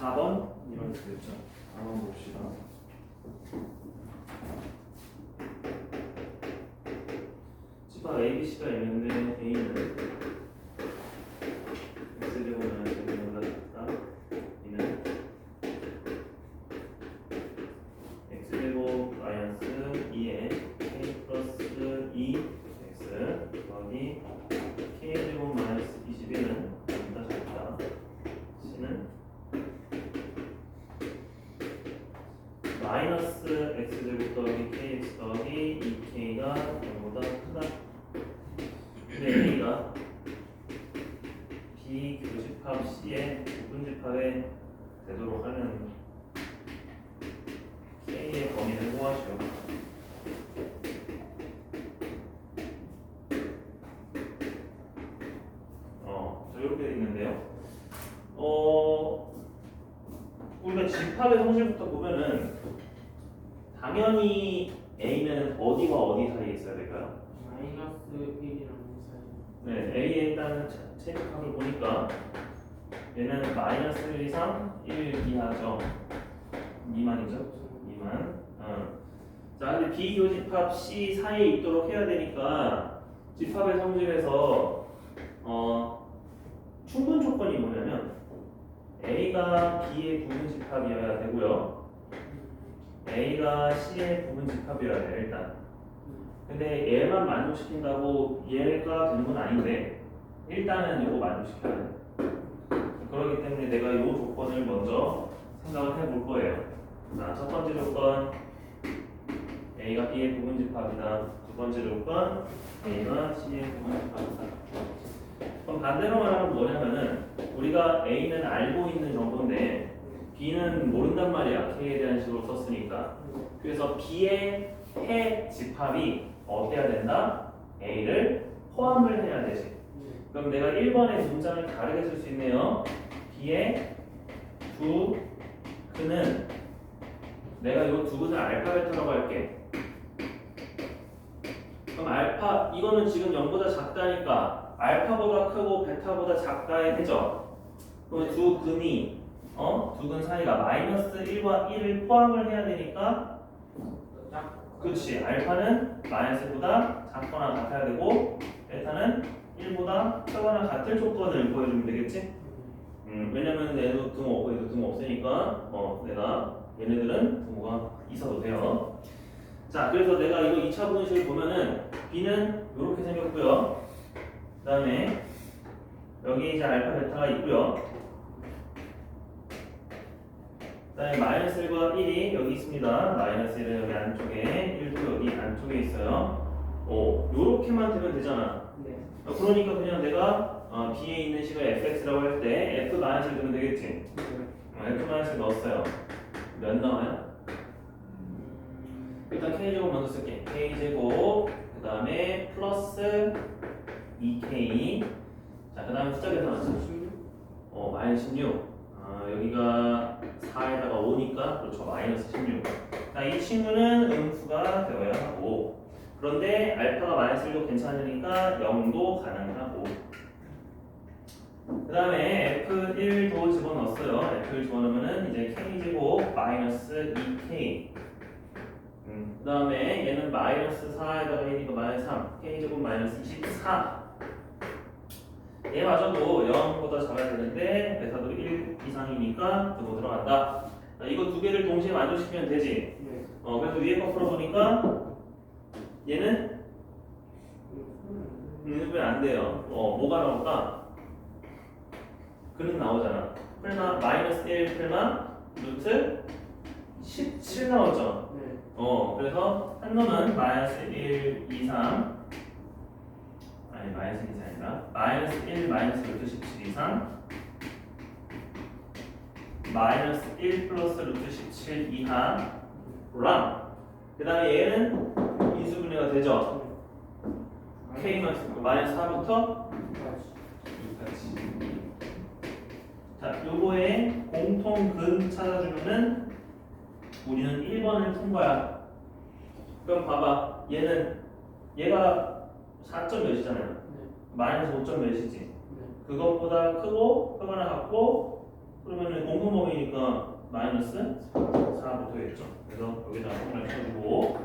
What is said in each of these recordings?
4번 이런 되겠죠. 한번 봅시다. 집합 ABC가 있는데 A는 X제곱은 X제곱보다 작다. B는 X제곱 마이너스 2에 K 플러스 2X 더하기 K제곱 마이너스 21은 보다 작다. C는 마이너스 X제곱 더하기 KX 더하기 2K가 0보다 크다. 근데 A가 B 교집합 C의 부분집합에 되도록 하는 K의 범위를 구하시오. 이렇게 되어 있는데요. 우리가 집합의 성질부터 보면은 당연히 A는 어디와 어디 사이에 있어야 될까요? 마이너스 1이랑 사이. 네, A에 일단 체집합을 보니까 얘는 마이너스 1 이상 1 이하죠. 미만이죠. 미만. 자, 근데 비교집합 C 사이에 있도록 해야 되니까 집합의 성질에서 충분 조건이 뭐냐면 A가 B의 부분집합이어야 되고요. A가 C의 부분집합이어야 돼요, 일단. 근데 얘만 만족시킨다고 얘가 되는 건 아닌데 일단은 이거 만족시켜야 돼. 그렇기 때문에 내가 이 조건을 먼저 생각을 해볼 거예요. 자, 첫 번째 조건 A가 B의 부분집합이다. 두 번째 조건 A가 C의 부분집합이다. 그럼 반대로 말하면 뭐냐면은 우리가 A는 알고 있는 정보인데 B는 모른단 말이야. K에 대한 식으로 썼으니까. 그래서 B의 해 집합이 어때야 된다? A를 포함을 해야 되지. 그럼 내가 1번의 문장을 다르게 쓸 수 있네요. B의 두 근은 내가 이 두 근을 알파 베타라고 할게. 그럼 알파 이거는 지금 0보다 작다니까 알파보다 크고 베타보다 작다의 해죠. 그럼 두 근이 두 근 사이가 마이너스 1과 1을 포함을 해야 되니까 그렇지. 알파는 마이너스보다 작거나 같아야 되고 베타는 1보다 크거나 같을 조건을 보여주면 되겠지? 왜냐면 얘도 등호 없고 얘도 등호 없으니까 내가 얘네들은 등호가 있어도 돼요. 자, 그래서 내가 이거 2차 분식을 보면은 B는 이렇게 생겼고요. 그 다음에 여기 이제 알파 베타가 있고요. 그 다음에 마이너스 1과 1이 여기 있습니다. 마이너스 1은 여기 안쪽에 1도 여기 안쪽에 있어요. 요렇게만 되면 되잖아. 네. 그러니까 그냥 내가 B에 있는 식을 fx라고 할 때 f 마이너스를 넣으면 되겠지. f 마이너스를 넣었어요. 몇 나와요? 일단 k제곱 먼저 쓸게. k제곱 그 다음에 플러스 2k 자, 그 다음에 숫자 계산하자. 마이너스 16 여기가 4에다가 5니까 그렇죠. 마이너스 16 자, 이 친구는 음수가 되어야 하고 그런데 알파가 마이너스 1도 괜찮으니까 0도 가능하고 그 다음에 F1도 집어넣었어요. F1 집어넣으면 이제 K제곱 마이너스 2K 그 다음에 얘는 마이너스 4에다가 1이니까 마이너스 3 K제곱 마이너스 24 얘마저도 0보다 작아야 되는데 베타도 1 이상이니까 등호 들어간다. 자, 이거 두 개를 동시에 만족시키면 되지. 네. 그래서 위에 거 풀어보니까 얘는 왜 안 돼요? 뭐가 나올까? 그는 나오잖아. 풀마 마이너스 1 풀마 루트 17 나오죠. 네. 그래서 한 놈은 마이너스 1 이상 아니 마이너스 2이 아니라 마이너스 1 마이너스 루트 17 이상 마이너스 1 플러스 루트 17 이하랑 그 다음에 얘는 인수분해가 되죠. K만 마이너스 4부터 2까지. 자, 요거의 공통근 찾아주면은 우리는 1번을 푼 거야. 그럼 봐봐. 얘가 4점 몇이잖아요. 마이너스 5점 몇이지. 그것보다 크고 크거나 같고 그러면은 공통범위니까 마이너스 4 붙어있죠. 그래서 여기다가 통을 쳐주고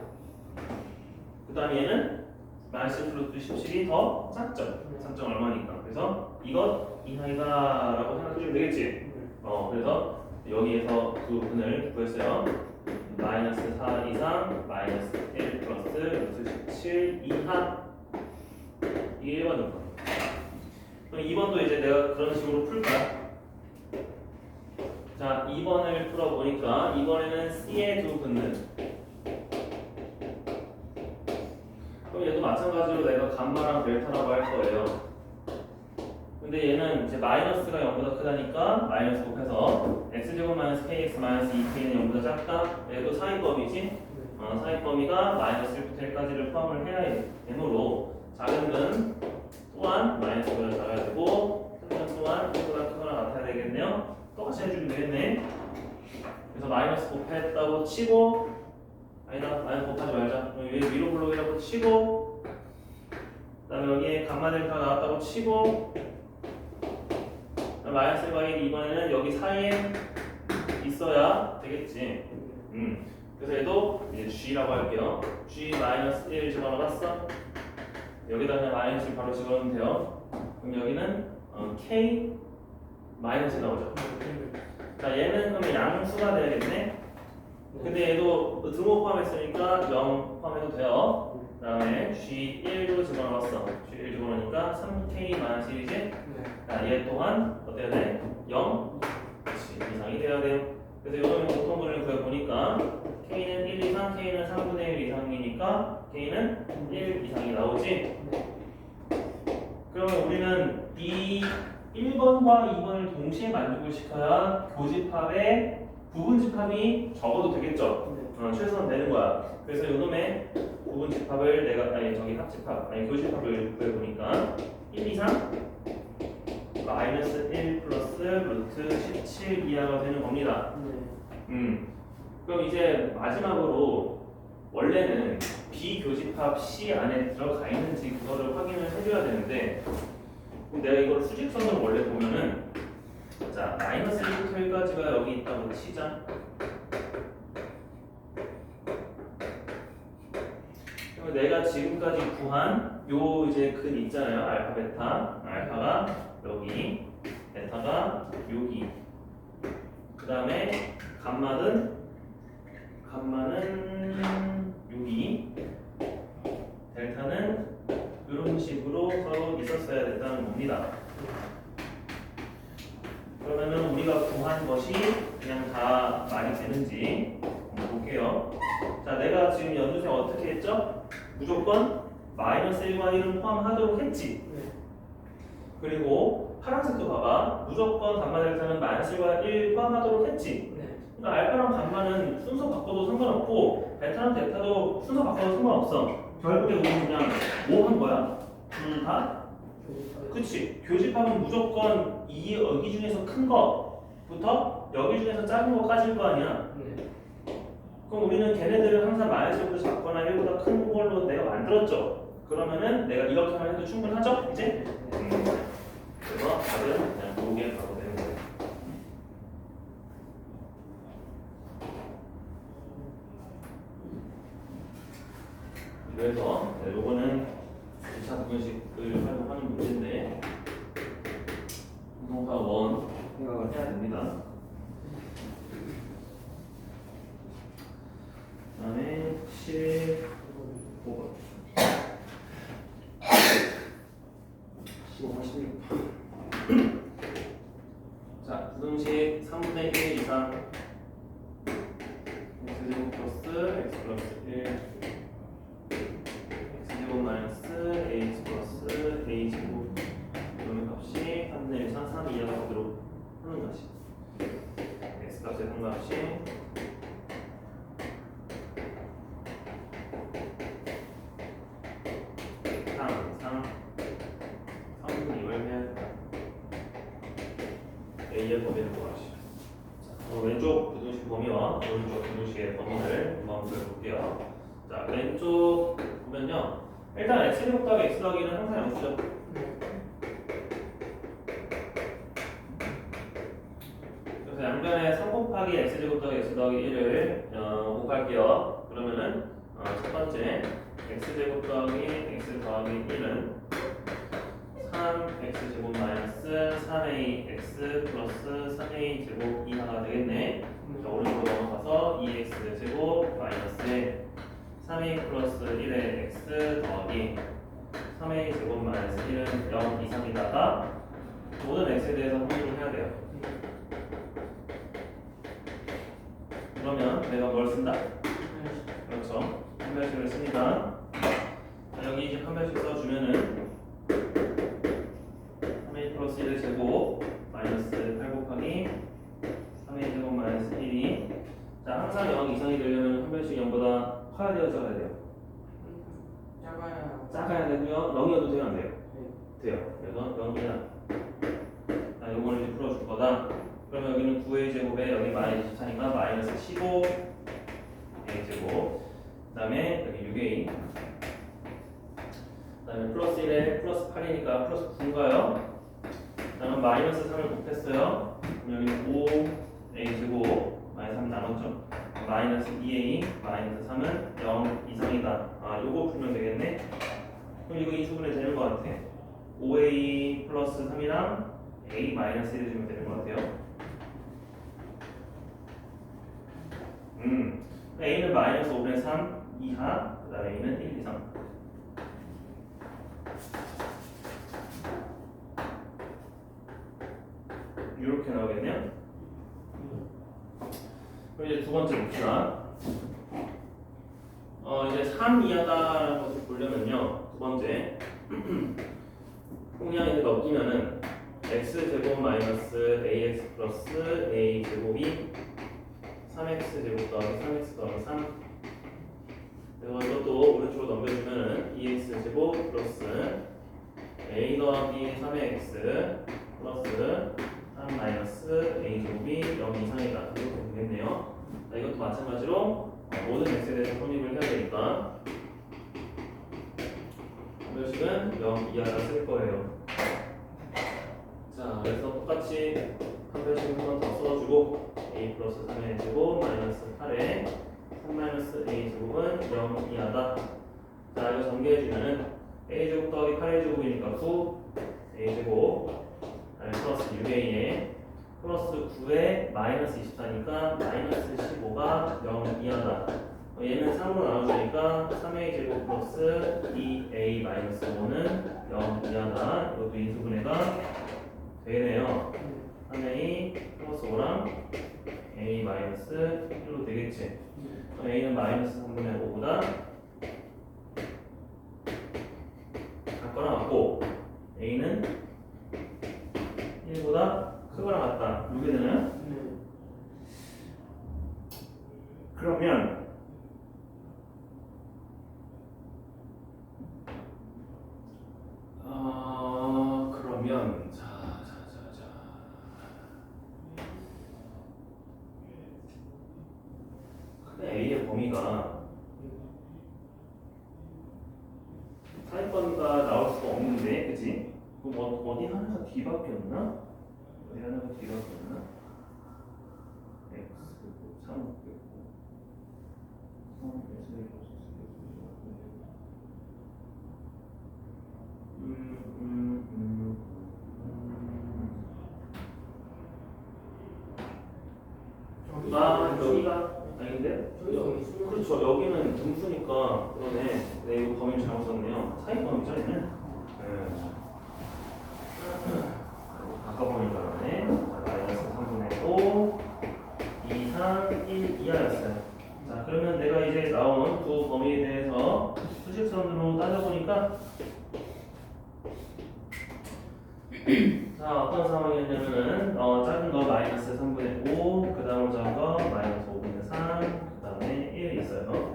그 다음에 얘는 마이너스 플러스 17이 더 작죠. 작정 얼마니까. 그래서 이것 이하이다 라고 생각해주면 되겠지. 그래서 여기에서 그 분을 구했어요. 마이너스 4 이상 마이너스 1 플러스 루트 17 이하. 이게 1번 조건. 그럼 2번도 이제 내가 그런 식으로 풀 거야. 자, 2번을 풀어보니까 이번에는 C의 두 근은, 그럼 얘도 마찬가지로 내가 감마랑 델타라고 할 거예요. 근데 얘는 이제 마이너스가 0보다 크다니까 마이너스 곱해서 x제곱 마이너스 kx 마이너스 2k는 0보다 작다. 얘도 사이범위지. 사이범위가 마이너스 1부터 1까지를 포함을 해야 되므로 작은 근 또한 마이너스보다 작아야 되고 큰 근 또한 1보다 크거나 같아야 되겠네요. 똑같이 해주면 되겠네. 그래서 마이너스 곱했다고 치고, 아니다, 마이너스 곱하지 말자. 위로 블록이라고 치고, 그 다음에 여기에 감마 델타가 나왔다고 치고, 마이너스 1과 1 이번에는 여기 사이에 있어야 되겠지. 그래서 얘도 이제 G라고 할게요. G 마이너스 1 집어넣어봤어. 여기다 그냥 마이너스 1 바로 집어넣으면 돼요. 그럼 여기는 K 마이너스 나오죠. 자, 얘는 그러면 양수가 돼야겠네. 근데 얘도 등호 포함했으니까 0 포함해도 돼요. 그 다음에 G1도 집어넣었어. G1 집어넣으니까 3K 마이너스 1이지. 자, 얘 또한 어때야 돼? 0 이상이 돼야 돼요. 그래서 이거는 공통분을 구해보니까 K는 1 이상, K는 3분의 1 이상이니까 K는 1 이상이 나오지. 그러면 우리는 이 1번과 2번을 동시에 만족을 시켜야 교집합의 부분집합이 적어도 되겠죠. 최소한 되는 거야. 그래서 이놈의 부분집합을 내가 합집합 교집합을 구해보니까 1 이상 마이너스 1 플러스 루트 17 이하가 되는 겁니다. 그럼 이제 마지막으로 원래는 비교집합 C 안에 들어가 있는지 그거를 확인을 해줘야 되는데, 내가 이걸 수직선으로 원래 보면은, 자, 마이너스 1부터 1까지가 여기 있다고 치자. 그럼 내가 지금까지 구한 요 이제 근 있잖아요. 알파 베타. 알파가 여기, 베타가 여기. 그 다음에 감마는 여기, 델타는 이런 식으로 서로 있었어야 됐다는 겁니다. 그러면은 우리가 구한 것이 그냥 다 말이 되는지 한번 볼게요. 자, 내가 지금 연두색 어떻게 했죠? 무조건 마이너스 1과 1은 포함하도록 했지. 그리고 파란색도 봐봐. 무조건 감마 델타는 마이너스 1과 1 포함하도록 했지. 그러니까 알파랑 감마는 순서 바꿔도 상관없고 베타랑 델타도 순서 바꿔도 상관없어. 결국에 우리는 그냥 뭐 한 거야? 둘 다? 그치. 교집합은 무조건 여기 중에서 큰 거부터 여기 중에서 작은 거까지일 거 아니야. 그럼 우리는 걔네들을 항상 마이너스 1보다 작거나 1보다 큰 걸로 내가 만들었죠. 그러면은 내가 이렇게만 해도 충분하죠? 이제? 그래서 답은 그냥 요게 바로 되는 거예요. 그래서 요거는 2차 부분식을 활용하는 문제인데 공통파 1 생각을 해야 됩니다. 그 다음에 15번 15번 16번 자, 부등식 3분의 1 이상 x제곱 플러스 x 플러스 1 x제곱 마이너스 ax 플러스 a제곱 이런 값이 3분의 1 이상 3 이하가 되도록 하는 것이 x값의 상값이 3분의 2를 해야 된다. A의 범위를 구하시오. 왼쪽 부등식 범위와 오른쪽 부등식의 범위를 한번 구해볼게요. 자, 왼쪽 보면요. 일단 x제곱 더하기 x 더하기는 항상 양수죠. x제곱 더하기 x 더하기 1을 곱할게요. 그러면은 첫 번째 x제곱 더하기 x 더하기 1은 3x제곱 마이너스 3ax 플러스 3a제곱 이하가 되겠네. 자, 오른쪽으로 넘어가서 2x제곱 마이너스 3a 플러스 1의 x 더하기 3a제곱 마이너스 1은 0 이상이다가 모든 x에 대해서 확인을 해야 돼요. 그러면 내가 뭘 쓴다? 그렇죠. 판별식을 씁니다. 자, 여기 이제 판별식 써주면은 3a 플러스 1의 제곱 마이너스 8 곱하기 3a 제곱 마이너스 1이 자 항상 0 이상이 되려면 판별식 0보다 커야 돼요, 작아야 돼요? 작아야 되고요. 0이어도 돼요, 안 돼요? 돼요. 그래서 0이야. 자, 요거를 이제 풀어줄 거다. 그러면 여기는 9a 제곱에 여기 마이너스 24니까 마이너스 15a 제곱. 그 다음에 여기 6a. 그 다음에 플러스 1에 플러스 8이니까 플러스 9인가요? 그 다음에 마이너스 3을 곱했어요. 그럼 여기는 5a 제곱 마이너스 3 남았죠? 마이너스 2a 마이너스 3은 0 이상이다. 요거 풀면 되겠네. 그럼 이거 인수분해 되는 것 같아. 5a 플러스 3이랑 a 마이너스 1 해주면 되는 것 같아요. a는 마이너스 5분의 3 이하, 그 다음에 a는 1 이상. 이렇게 나오겠네요. 그럼 이제 두 번째 봅시다. 이제 3 이하다라는 것을 보려면요. 두 번째. 그냥 이제 넘기면은 x제곱 마이너스 ax 플러스 a제곱이 3x 제곱 더하기 3x 더하기 3. 그리고 이것도 오른쪽으로 넘겨주면은 2x 제곱 플러스 a 더하기 3x 플러스 3 마이너스 a 제곱이 0 이상이다. 이렇게 되겠네요. 자, 이것도 마찬가지로 모든 x에 대해서 성립을 해야 되니까 판별식은 0 이하다 쓸 거예요. 자, 그래서 똑같이 판별식 한 번 더 써주고 a 플러스 3의 제곱 마이너스 8에 3 마이너스 a 제곱은 0 이하다. 자, 이거 전개해주면은 a 제곱 더하기 8a 제곱이니까 9 a 제곱 플러스 6a에 플러스 9에 마이너스 24니까 마이너스 15가 0 이하다. 얘는 3으로 나눠주니까 3a 제곱 플러스 2a 마이너스 5는 0 이하다. 이것도 인수분해가 되네요. 3a 플러스 5랑 a 마이너스 1로 되겠지. a는 마이너스 3분의 5보다 작거나 같고 a는 1보다 크거나 같다. 이게 되나요? 그러면 A의 범위가 사인권가 나올 수가 없는데, 그치? 그럼 어디 하나가 D밖에 없나? 어디 하나가 D밖에 없나? X, 3, 5, 여기가 아닌데? 그렇죠. 여기는 등수니까 그러네. 네, 이거 범위를 잘못 썼네요. 사이 범위죠, 얘는. 아까 보니까 그러네. 마이너스 3분의 5 이상 1 이하였어요. 자, 그러면 내가 이제 나온 두 범위에 대해서 수직선으로 따져보니까 자, 어떤 상황이었냐면은 작은 거 마이너스 3분의 5, 그 다음으로 작은 거 마이너스 5분의 3, 그 다음에 1 있어요.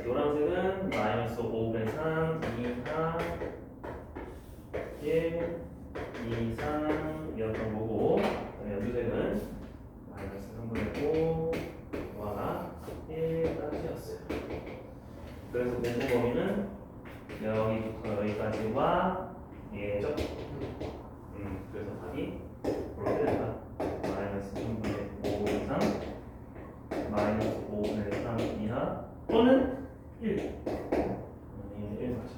노란색은 마이너스 5분의 3, 2하 1, 2, 3이었던 거고, 연두색은 마이너스 3분의 5와 1까지였어요. 그래서 공부 범위는 여기부터 여기까지와 얘죠. 그래서 답이 그렇게 된다. 마이너스 3분의 5 이상 또는 1. 1 맞아.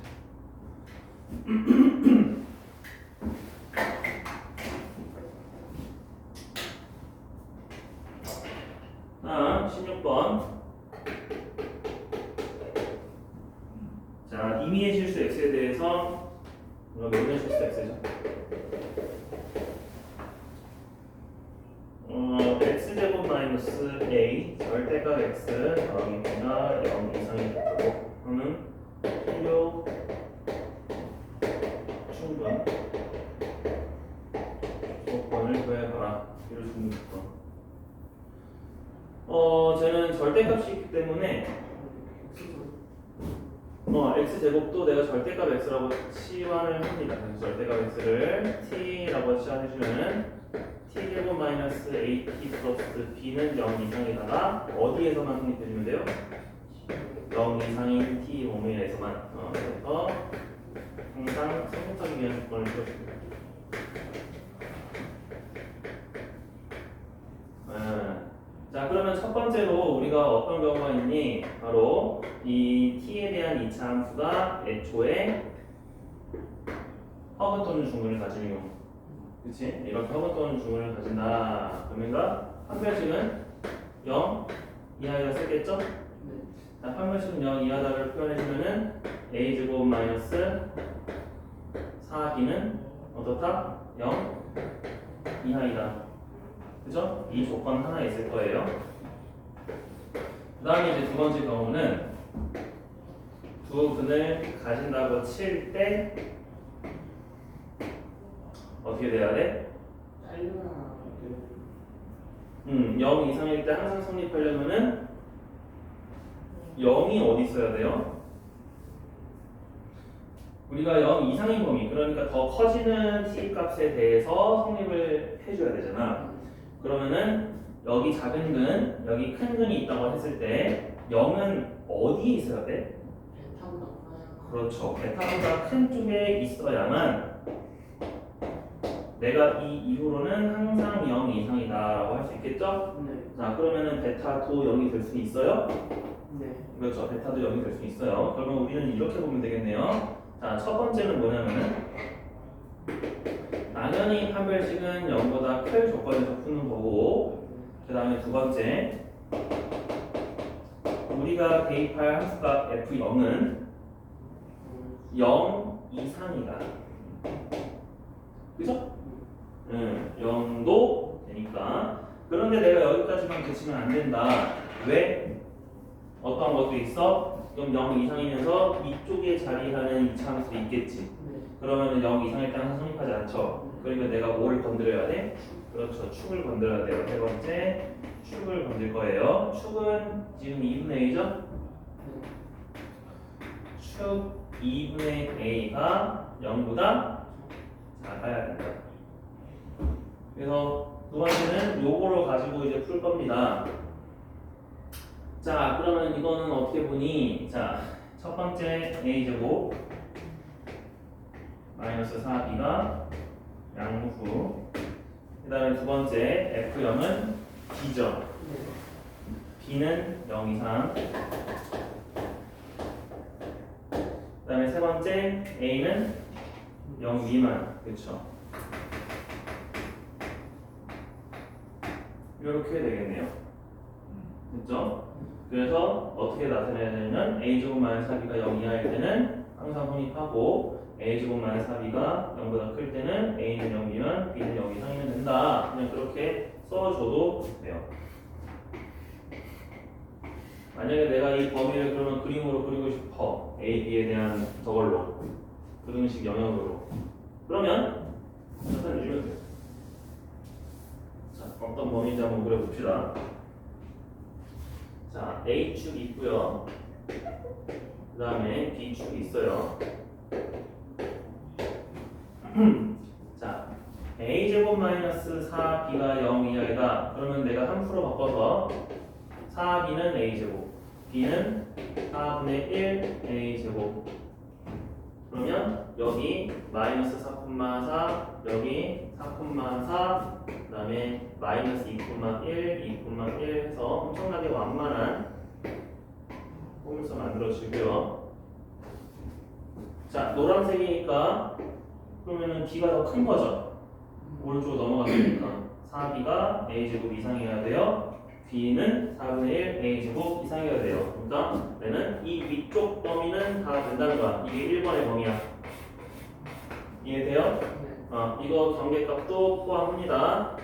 자, 16번. 자, 임의의 실수 x에 대해서 명의 실수 x죠. x제곱 마이너스 a 절대값 x 더하기 b가 0 이상이 되고 그러면 필요 충분 조건을 구해봐라. 필요 충분 조건. 쟤는 절대값이 있기 때문에 x제곱도 내가 절대값 x라고 치환을 합니다. 그래서 절대값 x를 t라고 치환해주면은 t제곱 마이너스 at 플러스 b는 0 이상이다가 어디에서만 성립해주면 돼요? 0 이상인 t 범위에서만. 그래서 항상 성립하기 위한 조건을 풀어줍니다. 자, 그러면 첫 번째로 우리가 어떤 경우가 있니? 바로 이 t에 대한 이차 함수가 애초에 허분 또는 중근을 가지는 경우. 그치? 이렇게 허분 또는 중근을 가진다. 그러면가 판별식은 0 이하가 쓰겠죠? 자, 판별식은 0 이하다를 표현해주면은 a제곱 마이너스 4b는 어떻다? 0 이하이다. 그죠? 이 조건 하나 있을 거예요. 그 다음에 이제 두 번째 경우는 두 근을 가진다고 칠 때 어떻게 돼야 돼? 0 이상일 때 항상 성립하려면은 0이 어디 있어야 돼요? 우리가 0 이상인 범위, 그러니까 더 커지는 t 값에 대해서 성립을 해줘야 되잖아. 그러면은 여기 작은 근, 여기 큰 근이 있다고 했을 때 0은 어디에 있어야 돼? 그렇죠. 베타보다 큰 쪽에 있어야만 내가 이 이후로는 항상 0 이상이다 라고 할 수 있겠죠? 네. 자, 그러면은 베타도 0이 될 수 있어요? 네. 그렇죠. 베타도 0이 될 수 있어요. 그러면 우리는 이렇게 보면 되겠네요. 자, 첫 번째는 뭐냐면은 당연히 판별식은 0보다 클 조건에서 푸는 거고, 그 다음에 두 번째 우리가 대입할 함수값 f0은 0 이상이다. 그죠? 0도 되니까. 그런데 내가 여기까지만 그치면 안 된다. 왜? 어떤 것도 있어? 그럼 0 이상이면서 이쪽에 자리하는 이차함수도 있겠지. 그러면 0 이상일 때 항상 성립하지 않죠. 그러니까 내가 뭐를 건드려야 돼? 그렇죠. 축을 건드려야 돼요. 세 번째 축을 건들 거예요. 축은 지금 2분의 a죠? 축 2분의 a가 0보다 작아야 된다. 그래서 두 번째는 요거를 가지고 이제 풀 겁니다. 자, 그러면 이거는 어떻게 보니? 자, 첫 번째 a제곱 마이너스 4b가 양수. 그 다음에 두 번째 f0은 b죠. b는 0 이상. 그 다음에 세 번째 a는 0 미만. 그렇죠. 이렇게 되겠네요. 됐죠? 그래서 어떻게 나타내야 되냐면 a제곱 마이너스 4b가 0 이하일 때는 항상 성립하고 a제곱 마이너스 4b가 0보다 클 때는 a는 0 미만, b는 0 이상이면 된다. 그냥 그렇게 써줘도 돼요. 만약에 내가 이 범위를 그러면 그림으로 그리고 싶어. a, b에 대한 저걸로 그림식 영역으로. 그러면 나타내주면 돼요. 자, 어떤 범위인지 한번 그려봅시다. 자, A축이 있고요. 그 다음에 B축이 있어요. 자, A제곱 마이너스 4B가 0 이하이다. 그러면 내가 함수로 바꿔서 4B는 A제곱, B는 4분의 1 A제곱. 그러면 여기 마이너스 4,4, 여기 4,4, 그 다음에 마이너스 2,1, 2,1 해서 엄청나게 완만한 그려주시고요. 자, 노란색이니까 그러면은 B가 더 큰 거죠. 오른쪽으로 넘어가니까 4B가 A제곱 이상이어야 돼요. B는 4분의 1 A제곱 이상이어야 돼요. 그러니까 얘는 이 위쪽 범위는 다 된다는 거야. 이게 1번의 범위야. 이해돼요? 이거 경계값도 포함합니다.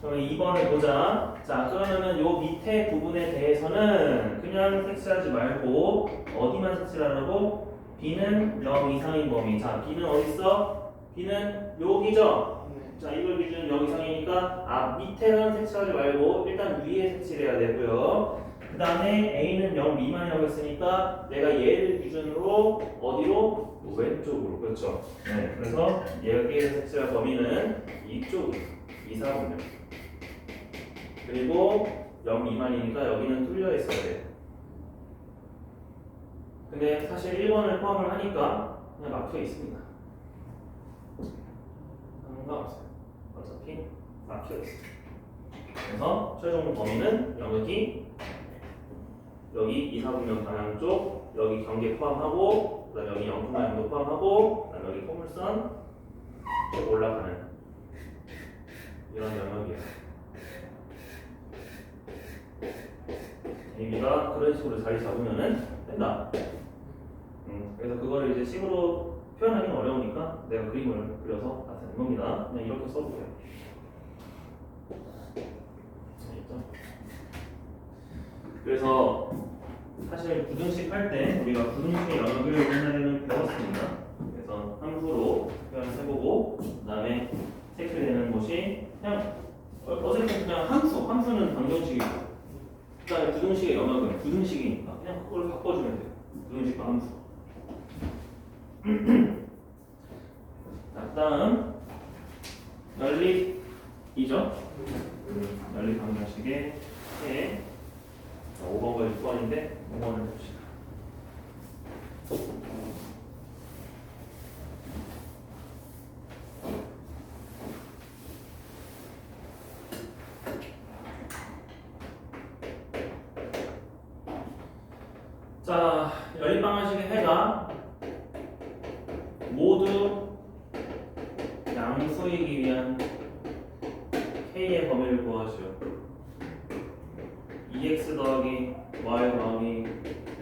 그러면 2번을 보자. 자, 그러면은 요 밑에 부분에 대해서는 그냥 색칠하지 말고 어디만 색칠하라고? B는 0 이상인 범위. 자, B는 어디 있어? B는 여기죠. 자, 이걸 기준 0 이상이니까 밑에는 색칠하지 말고 일단 위에 색칠해야 되고요. 그 다음에 A는 0 미만이라고 했으니까 내가 얘를 기준으로 어디로? 왼쪽으로. 그렇죠. 네, 그래서 여기에서 색칠할 범위는 이쪽 2, 4분면. 그리고 0 미만이니까 여기는 뚫려 있어야 돼. 근데 사실 1번을 포함을 하니까 그냥 막혀 있습니다. 상관없어요. 어차피 막혀 있어요. 그래서 최종 범위는 여기 2, 4분면 방향 쪽, 여기 경계 포함하고, 그 다음 여기 영풍라인도 포함하고, 그 다음 여기 포물선 쭉 올라가는 이런 영역이에요. 의미가 그런 식으로 자리 잡으면은 된다. 그래서 그거를 이제 식으로 표현하기는 어려우니까 내가 그림을 그려서 나타낸 겁니다. 그냥 이렇게 써보세요. 알겠죠? 그래서 사실 부등식 할 때 우리가 부등식의 영역을 옛날에는 배웠습니다. 그래서 함수로 표현해보고 그 다음에 체크되는 곳이 그냥 어쨌든 그냥 함수는 방정식이고 그 다음에 부등식의 영역은 부등식이니까 그냥 그걸 바꿔주면 돼요. 부등식과 함수. 자, 그 다음 연립이죠. 연립 방정식의 5번과 6번인데 5번을 봅시다. 자, 연립 방정식의 해가 모두 양수이기 위한 K의 범위를 구하시오. 2x 더하기 y 더하기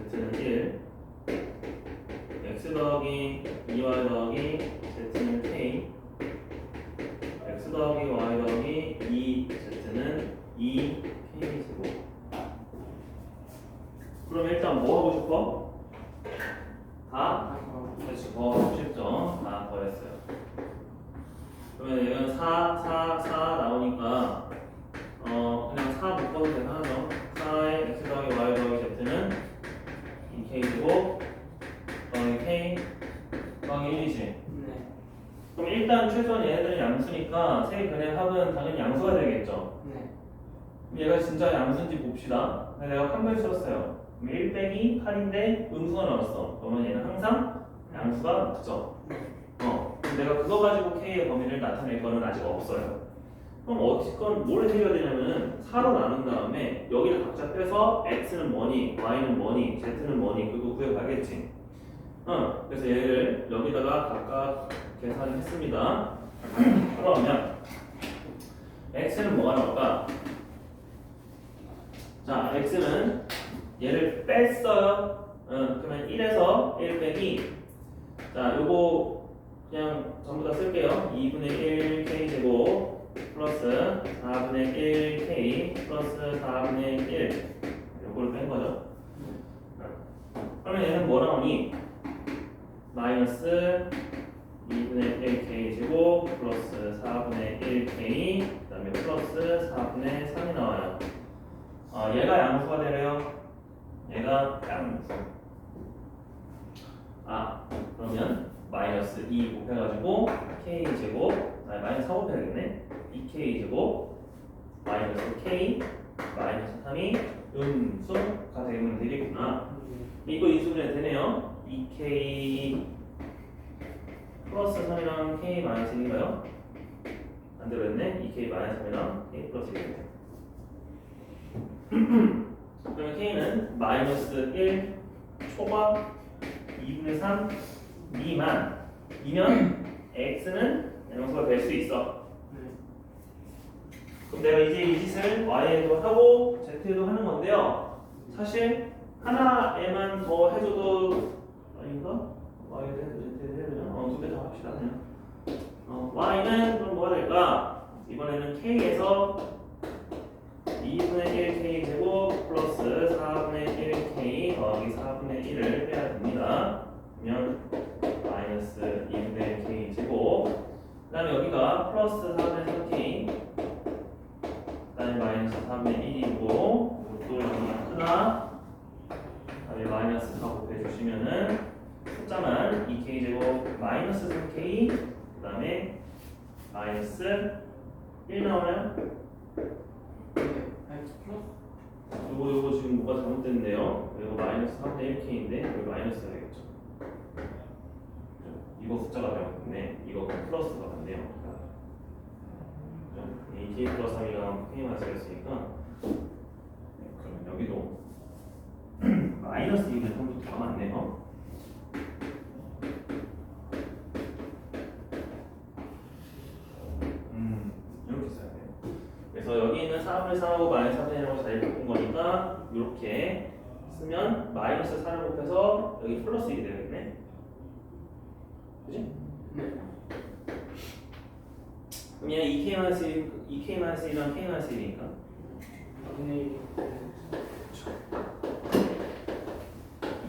z는 1, x 더하기 2y 더하기 z는 k, x 더하기 y 더하기 2z는 2k제곱. 그럼 일단 뭐 하고 싶어? 다? 그렇지, 더하고 싶죠. 다 더했어요. 그러면 얘는 4 나오니까 그냥 4 묶어도 되나요? 4의 x 더하기 y 더하기 z는 2k제곱 더하기 k 더하기 1이지. 그럼 일단 최소한 얘네들은 양수니까 세 근의 합은 당연히 양수가 되겠죠. 얘가 진짜 양수인지 봅시다. 근데 내가 판별 썼어요. 1 빼기 8인데 음수가 나왔어. 그러면 얘는 항상 양수가 맞죠. 내가 그거 가지고 K의 범위를 나타낼 거는 아직 없어요. 그럼 어쨌건 뭘 해줘야 되냐면은 4로 나눈 다음에 여기를 각자 빼서 X는 뭐니, Y는 뭐니, Z는 뭐니 그거 구해가겠지. 그래서 얘를 여기다가 각각 계산을 했습니다. 그러면 X는 뭐가 나올까? 자, X는 얘를 뺐어요. 그러면 1에서 1 빼기 자, 요거 그냥 전부 다 쓸게요. 2분의 1 K제곱 플러스 4분의 1 K 플러스 4분의 1 요거를 뺀 거죠. 그러면 얘는 뭐 나오니? 마이너스 2분의 1 K제곱 플러스 4분의 1 K 그 다음에 플러스 4분의 3이 나와요. 얘가 양수가 되래요. 얘가 양수. 그러면 마이너스 2 곱해가지고 K제곱 마이너스 4 곱해야겠네. 2K제곱 마이너스 K 마이너스 3이 음수가 되면 되겠구나. 이거 인수분해 되네요. 2K 플러스 3이랑 K 마이너스 1인가요? 안되로 했네. 2K 마이너스 3이랑 K 플러스 1. 마이너스 1 초과 2분의 3 미만이면 x는 양수가 될 수 있어. 그럼 내가 이제 이 짓을 y에도 하고 z에도 하는 건데요. 사실 하나에만 더 해줘도 아닌가? y에도 해도 z에도 해도 두 개 다 합시다 그냥. y는 그럼 뭐가 될까? 이번에는 k에서 2분의 1k 제곱 플러스 4분의 1k 더하기 4분의 1을 빼야 됩니다. 그러면 마이너스 2분의 1k 제곱, 그 다음에 여기가 플러스 4분의 3k, 그 다음에 마이너스 4분의 1이고 이것도 여기가 크다. 그 다음에 마이너스 4 곱해주시면은 숫자만 2k 제곱 마이너스 3k, 그 다음에 마이너스 1 나오나요? 요거 지금 뭐가 잘못됐네요. 이거 마이너스 3분의 1k인데 여기 마이너스가 되겠죠. 이거 숫자가 잘못됐네. 이거 플러스가 맞네요. 2k 플러스 3이랑 k 마이너스가 있으니까 그러면 여기도 마이너스 2분의 3도 다 맞네요. 이렇게 써야 돼요. 그래서 여기 있는 4분의 3하고 마이너스 4분의 1하고 자리 바꾼 거니까 이렇게 쓰면 마이너스 4를 곱해서 여기 플러스 1이 되겠네. 그지? 네. 그럼 얘 2k-1이랑 k-1이니까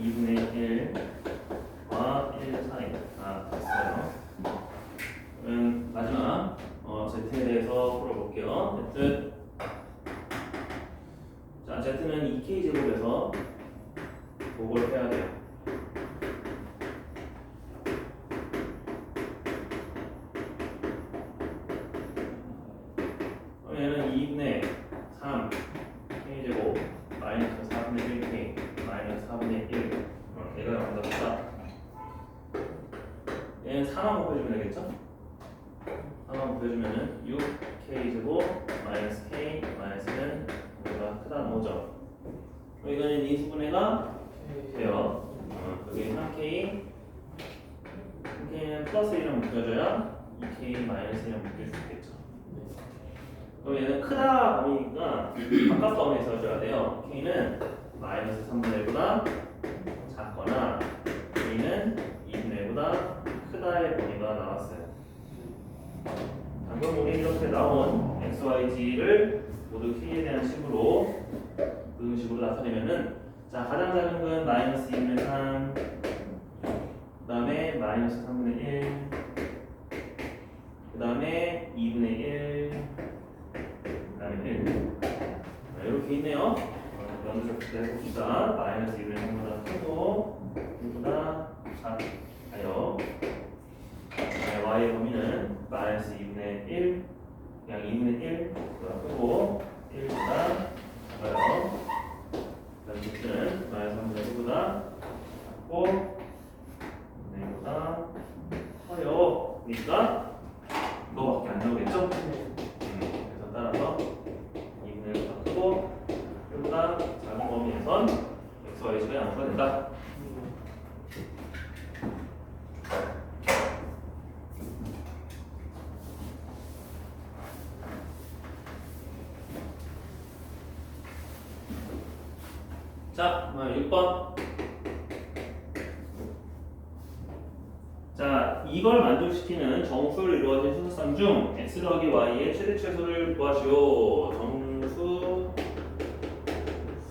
2분의 1과 1 사이 됐어요. 그러면 마지막 z에 대해서 풀어볼게요. z. 자, z는 2k 제곱에서 그걸 해야 돼요. 그럼 얘는 2분의 3 k 제곱 마이너스 4분의 1k 마이너스 4분의 1 얘가 나온다 보다. 얘는 4만 곱해주면 되겠죠? 4만 곱해주면은 6k 제곱 마이너스 k 마이너스는 뭐가 크다 나오죠. 이거는 인수분해가 돼요. 여기 3k 3k는 플러스 1이랑 묶여줘야 2k 마이너스 1이랑 묶일 수 있겠죠. 그럼 얘는 크다 범위니까 바깥 범위에 써줘야 돼요. k는 마이너스 3분의 1보다 작거나 k는 2분의 1보다 크다의 범위가 나왔어요. 방금 우리 이렇게 나온 x, y, z를 모두 k에 대한 식으로 그 식으로 나타내면은 자 가장 작은 건 마이너스 2분의 3, 그 다음에 마이너스 3분의 1, 그 다음에 2분의 1, 그 다음에 1 이렇게 있네요. 먼저 해봅시다. 마이너스 2분의 3보다 크고 1보다 작아요. y의 범위는 마이너스 2분의 1, 그냥 2분의 1보다 크고 1보다 작아요. 그다음 z는 마이너스 3분의 1보다 작고 2분의 1보다 커요. 그러니까 이거밖에 안 나오겠죠? 그래서 따라서 2분의 1보다 크고 1보다 작은 범위에선 x, y, z가 양수가 된다. 자, 6번. 자, 이걸 만족시키는 정수를 이루어진 순서상 중 x 더하기 y의 최대 최소를 구하시오. 정수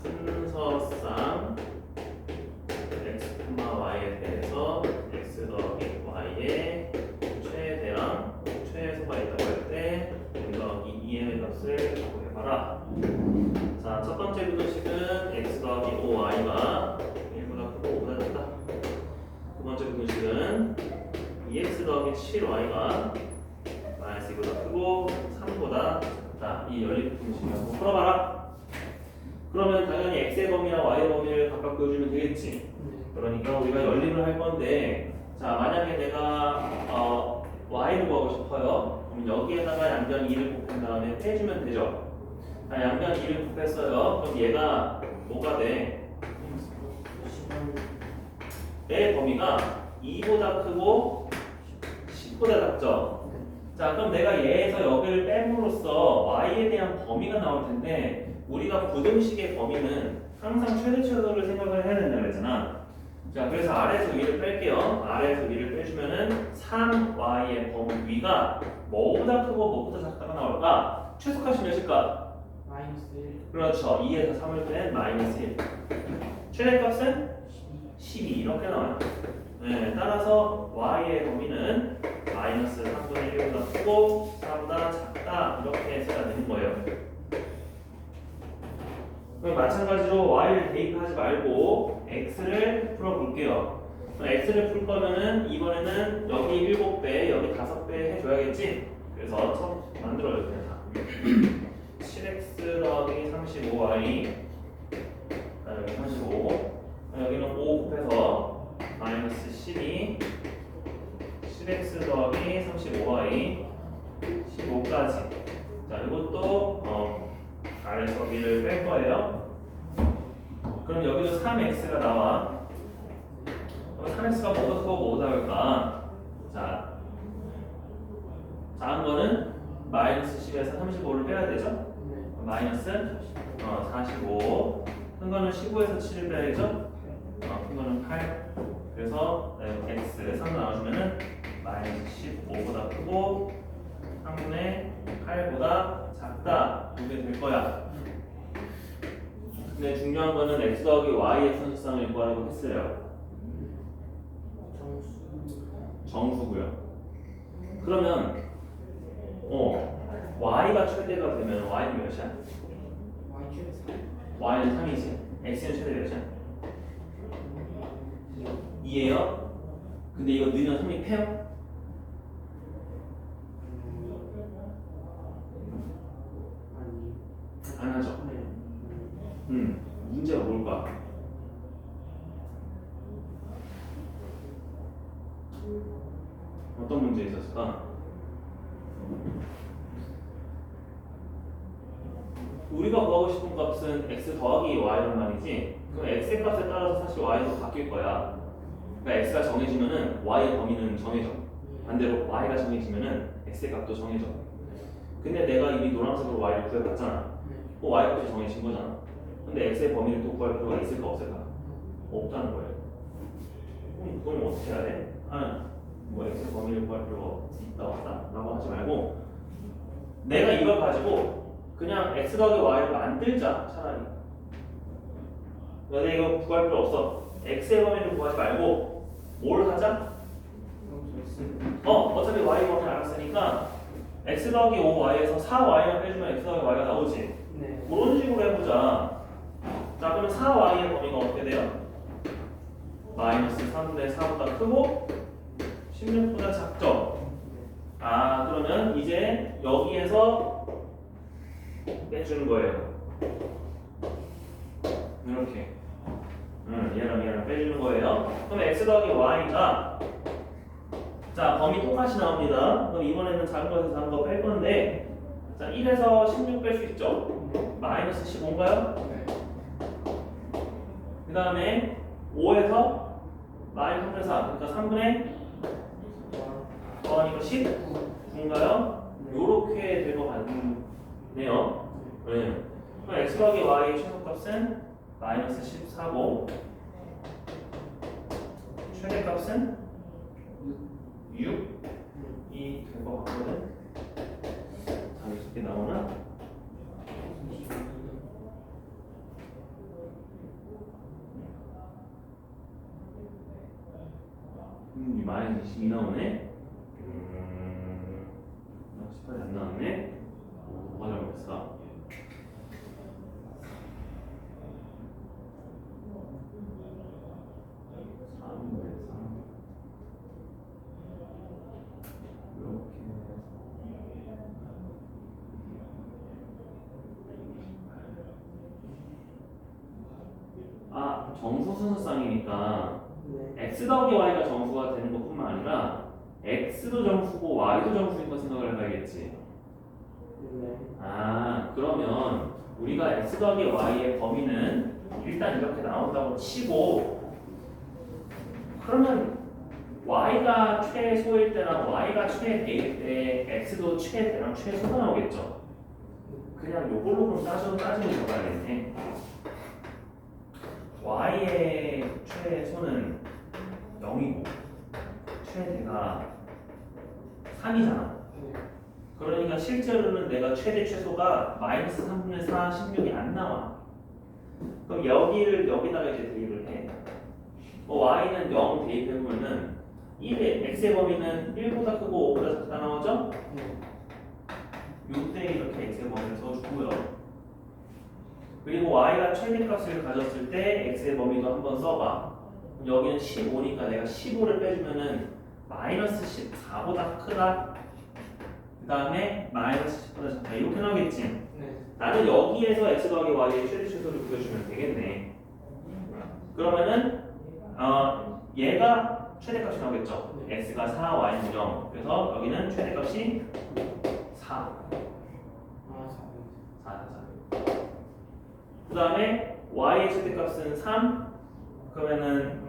순서상 x, y에 대해서 x 더하기 y의 최대랑 최소가 있다고 할 때 n 더하기 2m의 값을 구해봐라. 자, 첫 번째 분식은 x 더하기 5y가 1보다 크고 5보다 작다. 두 번째 분식은 2x 더하기 7y가 마이너스 2보다 크고 3보다 작다. 이 연립 분식을 한번 풀어봐라. 그러면 당연히 x의 범위랑 y의 범위를 각각 보여주면 되겠지. 그러니까 우리가 연립을 할 건데, 자 만약에 내가 y를 구하고 싶어요. 그럼 여기에다가 양변 2를 곱한 다음에 빼주면 되죠. 양변 2를 곱했어요. 그럼 얘가 뭐가 돼? 내 범위가 2보다 크고 10보다 작죠. 자, 그럼 내가 얘에서 여기를 뺨으로써 y에 대한 범위가 나올 텐데 우리가 부등식의 범위는 항상 최대치도를 생각을 해야 된다고 했잖아. 자, 그래서 아래에서 위를 뺄게요. 아래에서 위를 빼주면은 3y의 범위 위가 뭐보다 크고 뭐보다 작다가 나올까? 최소값이 몇일까? 마이너스 1. 그렇죠. 2에서 3을 뺀 마이너스 1. 최대값은 12 이렇게 나와요. 네, 따라서 y의 범위는 마이너스 3분의 1보다 크고 4보다 작다 이렇게 써야 되는 거예요. 그럼 마찬가지로 y를 대입하지 말고 x를 풀어볼게요. x를 풀 거면은 이번에는 여기 7배, 여기 5배 해줘야겠지? 그래서 처음 만들어요 그냥 다. 7x 더하기 35y 여기 35 여기는 5 곱해서 마이너스 12 10x 더하기 35y 15까지. 자, 이것도 아래에서 위를 뺄 거예요. 그럼 여기도 3x가 나와. 그럼 3x가 뭐가 크고 뭐가 작을까? 자, 작은 거는 마이너스 10에서 35를 빼야 되죠? 마이너스 45. 큰 거는 15에서 7을 빼야죠? 큰 거는 8. 그래서 x 3 나와주면은 마이너스 15보다 크고 3분의 8보다 작다 이렇게 될 거야. 근데 중요한 거는 x 더하기 y의 선수쌍을 구하라고 했어요. 정수고요. 그러면 y가 최대가 되면 y는 몇이야? y는 3이지. x는 최대 몇이야? 2예요. 근데 이거 넣으면 3이 패요? 안 하죠. 문제가 뭘까? 어떤 문제 있었을까? 우리가 구하고 싶은 값은 x 더하기 y란 말이지. 그럼 x의 값에 따라서 사실 y도 바뀔 거야. 그러니까 x가 정해지면은 y의 범위는 정해져. 반대로 y가 정해지면은 x의 값도 정해져. 근데 내가 이미 노란색으로 y를 구해봤잖아. y 값이 정해진 거잖아. 근데 x의 범위를 또 구할 필요가 있을까 없을까? 없다는 거예요. 그럼 어떻게 해야 돼? 뭐 x의 범위를 구할 필요가 있다 없다 라고 하지 말고 내가 이걸 가지고 그냥 x 더하기 y를 만들자 차라리. 근데 이거 구할 필요 없어. x의 범위를 구하지 말고 뭘 하자? 어차피 y 범위 알았으니까 x 더하기 5y에서 4y만 빼주면 x 더하기 y가 나오지. 네. 그런 식으로 해보자. 자, 그럼 4y의 범위가 어떻게 돼요? 마이너스 3분의 4보다 크고 16보다 작죠? 그러면 이제 여기에서 빼주는 거예요. 이렇게. 얘랑 빼주는 거예요. 그럼 x 더하기 y가 자, 범위 똑같이 나옵니다. 그럼 이번에는 작은 거에서 작은 거 뺄 건데 자, 1에서 16 뺄 수 있죠? 마이너스 15인가요? 그 다음에 5에서 마이너스 4 그러니까 3분의 이거 19인가요? 요렇게 될 것 같네요. 네. 그럼 x 더하기 y 최소값은 마이너스 14고 최대값은 6이 될 것 같거든. 답이 이렇게 나오나? 이 마이너스 22 나오네. 18이 안 나왔네. 뭐가 잘못했어? 정수 순서쌍이니까 x 더하기 y가 정수가 되는 것뿐만 아니라 x도 정수고 y도 정수인 거 생각을 해봐야겠지. 그러면 우리가 x 더하기 y의 범위는 일단 이렇게 나온다고 치고, 그러면 y가 최소일 때랑 y가 최대일 때 x도 최대랑 최소가 나오겠죠. 그냥 요걸로 그럼 따지면 적어야겠네. y의 최소는 0이고 최대가 3이잖아. 그러니까 실제로는 내가 최대 최소가 마이너스 3분의 4, 16이 안 나와. 그럼 여기다가 이제 대입을 해. y는 0 대입해보면은 1의 x의 범위는 1보다 크고 5보다 작다 나오죠? 이때 이렇게 x의 범위를 써주고요. 그리고 y가 최대값을 가졌을 때 x의 범위도 한번 써봐. 여기는 15니까 내가 15를 빼주면은 마이너스 14보다 크다. 그 다음에 마이너스 10보다 작다. 이렇게 나오겠지? 네. 나는 여기에서 x 더하기 y의 최대 최소를 구해주면 되겠네. 그러면은 얘가 최대값이 나오겠죠? x가 4, y는 0. 그래서 여기는 최대값이 4. 아, 4. 그 다음에 y의 최대값은 3. 그러면은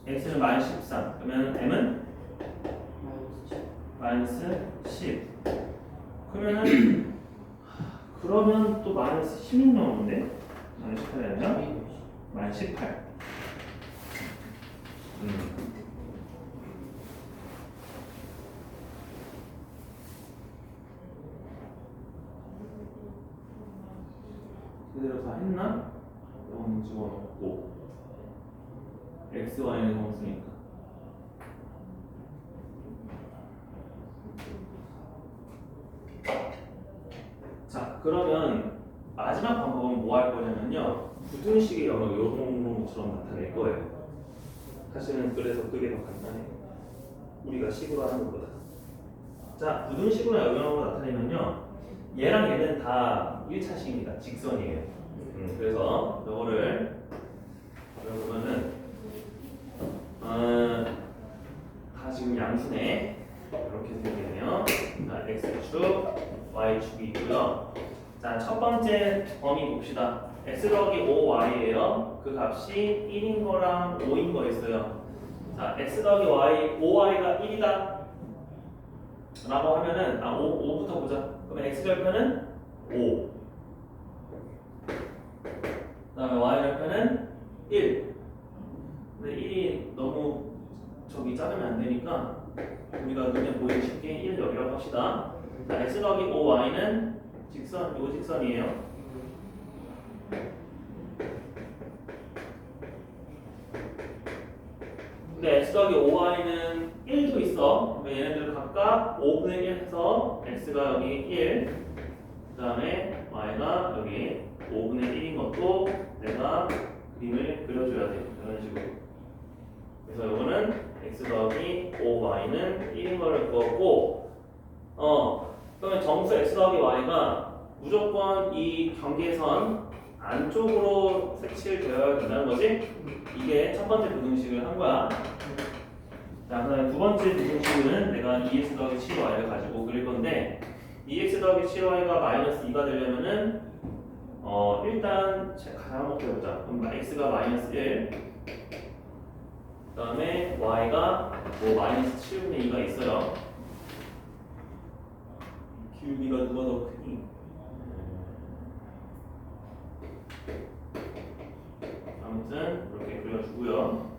x는 마이너스 13. 그러면 m은 마이너스 10. 그러면 또 마이너스 16 나오는데? 마이너스 18이 아니라 마이너스 18. 그대로 다 했나? 0 집어넣고 x, y는 0 쓰니까 자, 그러면 마지막 방법은 뭐 할 거냐면요, 부등식의 영역 이런 것처럼 나타낼 거예요. 사실은 그래서 그게 더 간단해. 우리가 식으로 하는 것보다. 자, 부등식으로 영역으로 나타내면요, 얘랑 얘는 다 1차식입니다. 직선이에요. 그래서 이거를 보면은 다 지금 양수네. 이렇게 생기네요. 자, x축, y축이 있고요. 자, 첫 번째 범위 봅시다. x 더하기 5y예요. 그 값이 1인 거랑 5인 거 있어요. 자, x 더하기 y, 5y가 1이다 라고 하면은 5부터 보자. 그러면 x 절편은 5. 그 다음에 y 절편은 1. 근데 1이 너무 자르면 안 되니까 우리가 눈에 보이기 쉽게 1 여기라고 합시다. 자, x 더하기 5y는 직선, 요 직선이에요. 근데 x 더하기 5y는 1도 있어. 그러니까 얘네들 각각 5분의 1 해서 x가 여기 1, 그 다음에 y가 여기 5분의 1인 것도 내가 그림을 그려줘야 돼. 이런 식으로. 그래서 이거는 x 더하기 5y는 1인 거를 그었고, 그러면 정수 x 더하기 y가 무조건 이 경계선 안쪽으로 색칠되어야 된다는 거지? 이게 첫 번째 부등식을 한 거야. 자, 그다음에 두 번째 부등식은 내가 2x 더하기 7y를 가지고 그릴 건데, 2x 더하기 7y가 마이너스 2가 되려면은 일단 가장 먼저 해보자. 그럼 x가 마이너스 1, 그 다음에 y가 마이너스 7분의 2가 있어요. 기울기가 누가 더 크니? 아무튼 이렇게 그려주고요.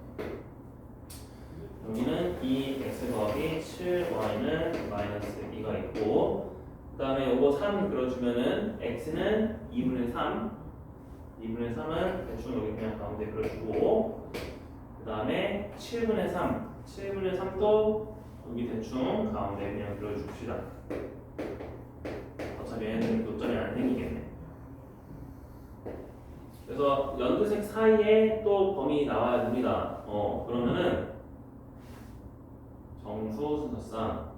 여기는 2x 더하기 7y는 마이너스 2가 있고, 그 다음에 요거 3 그려주면은 x는 2분의 3, 2분의 3은 대충 여기 그냥 가운데 그려주고, 그 다음에 7분의 3, 7분의 3도 여기 대충 가운데 그냥 그려줍시다. 어차피 얘네들은 교점이 안 생기겠네. 그래서 연두색 사이에 또 범위 나와야 됩니다. 그러면은 정수 순서상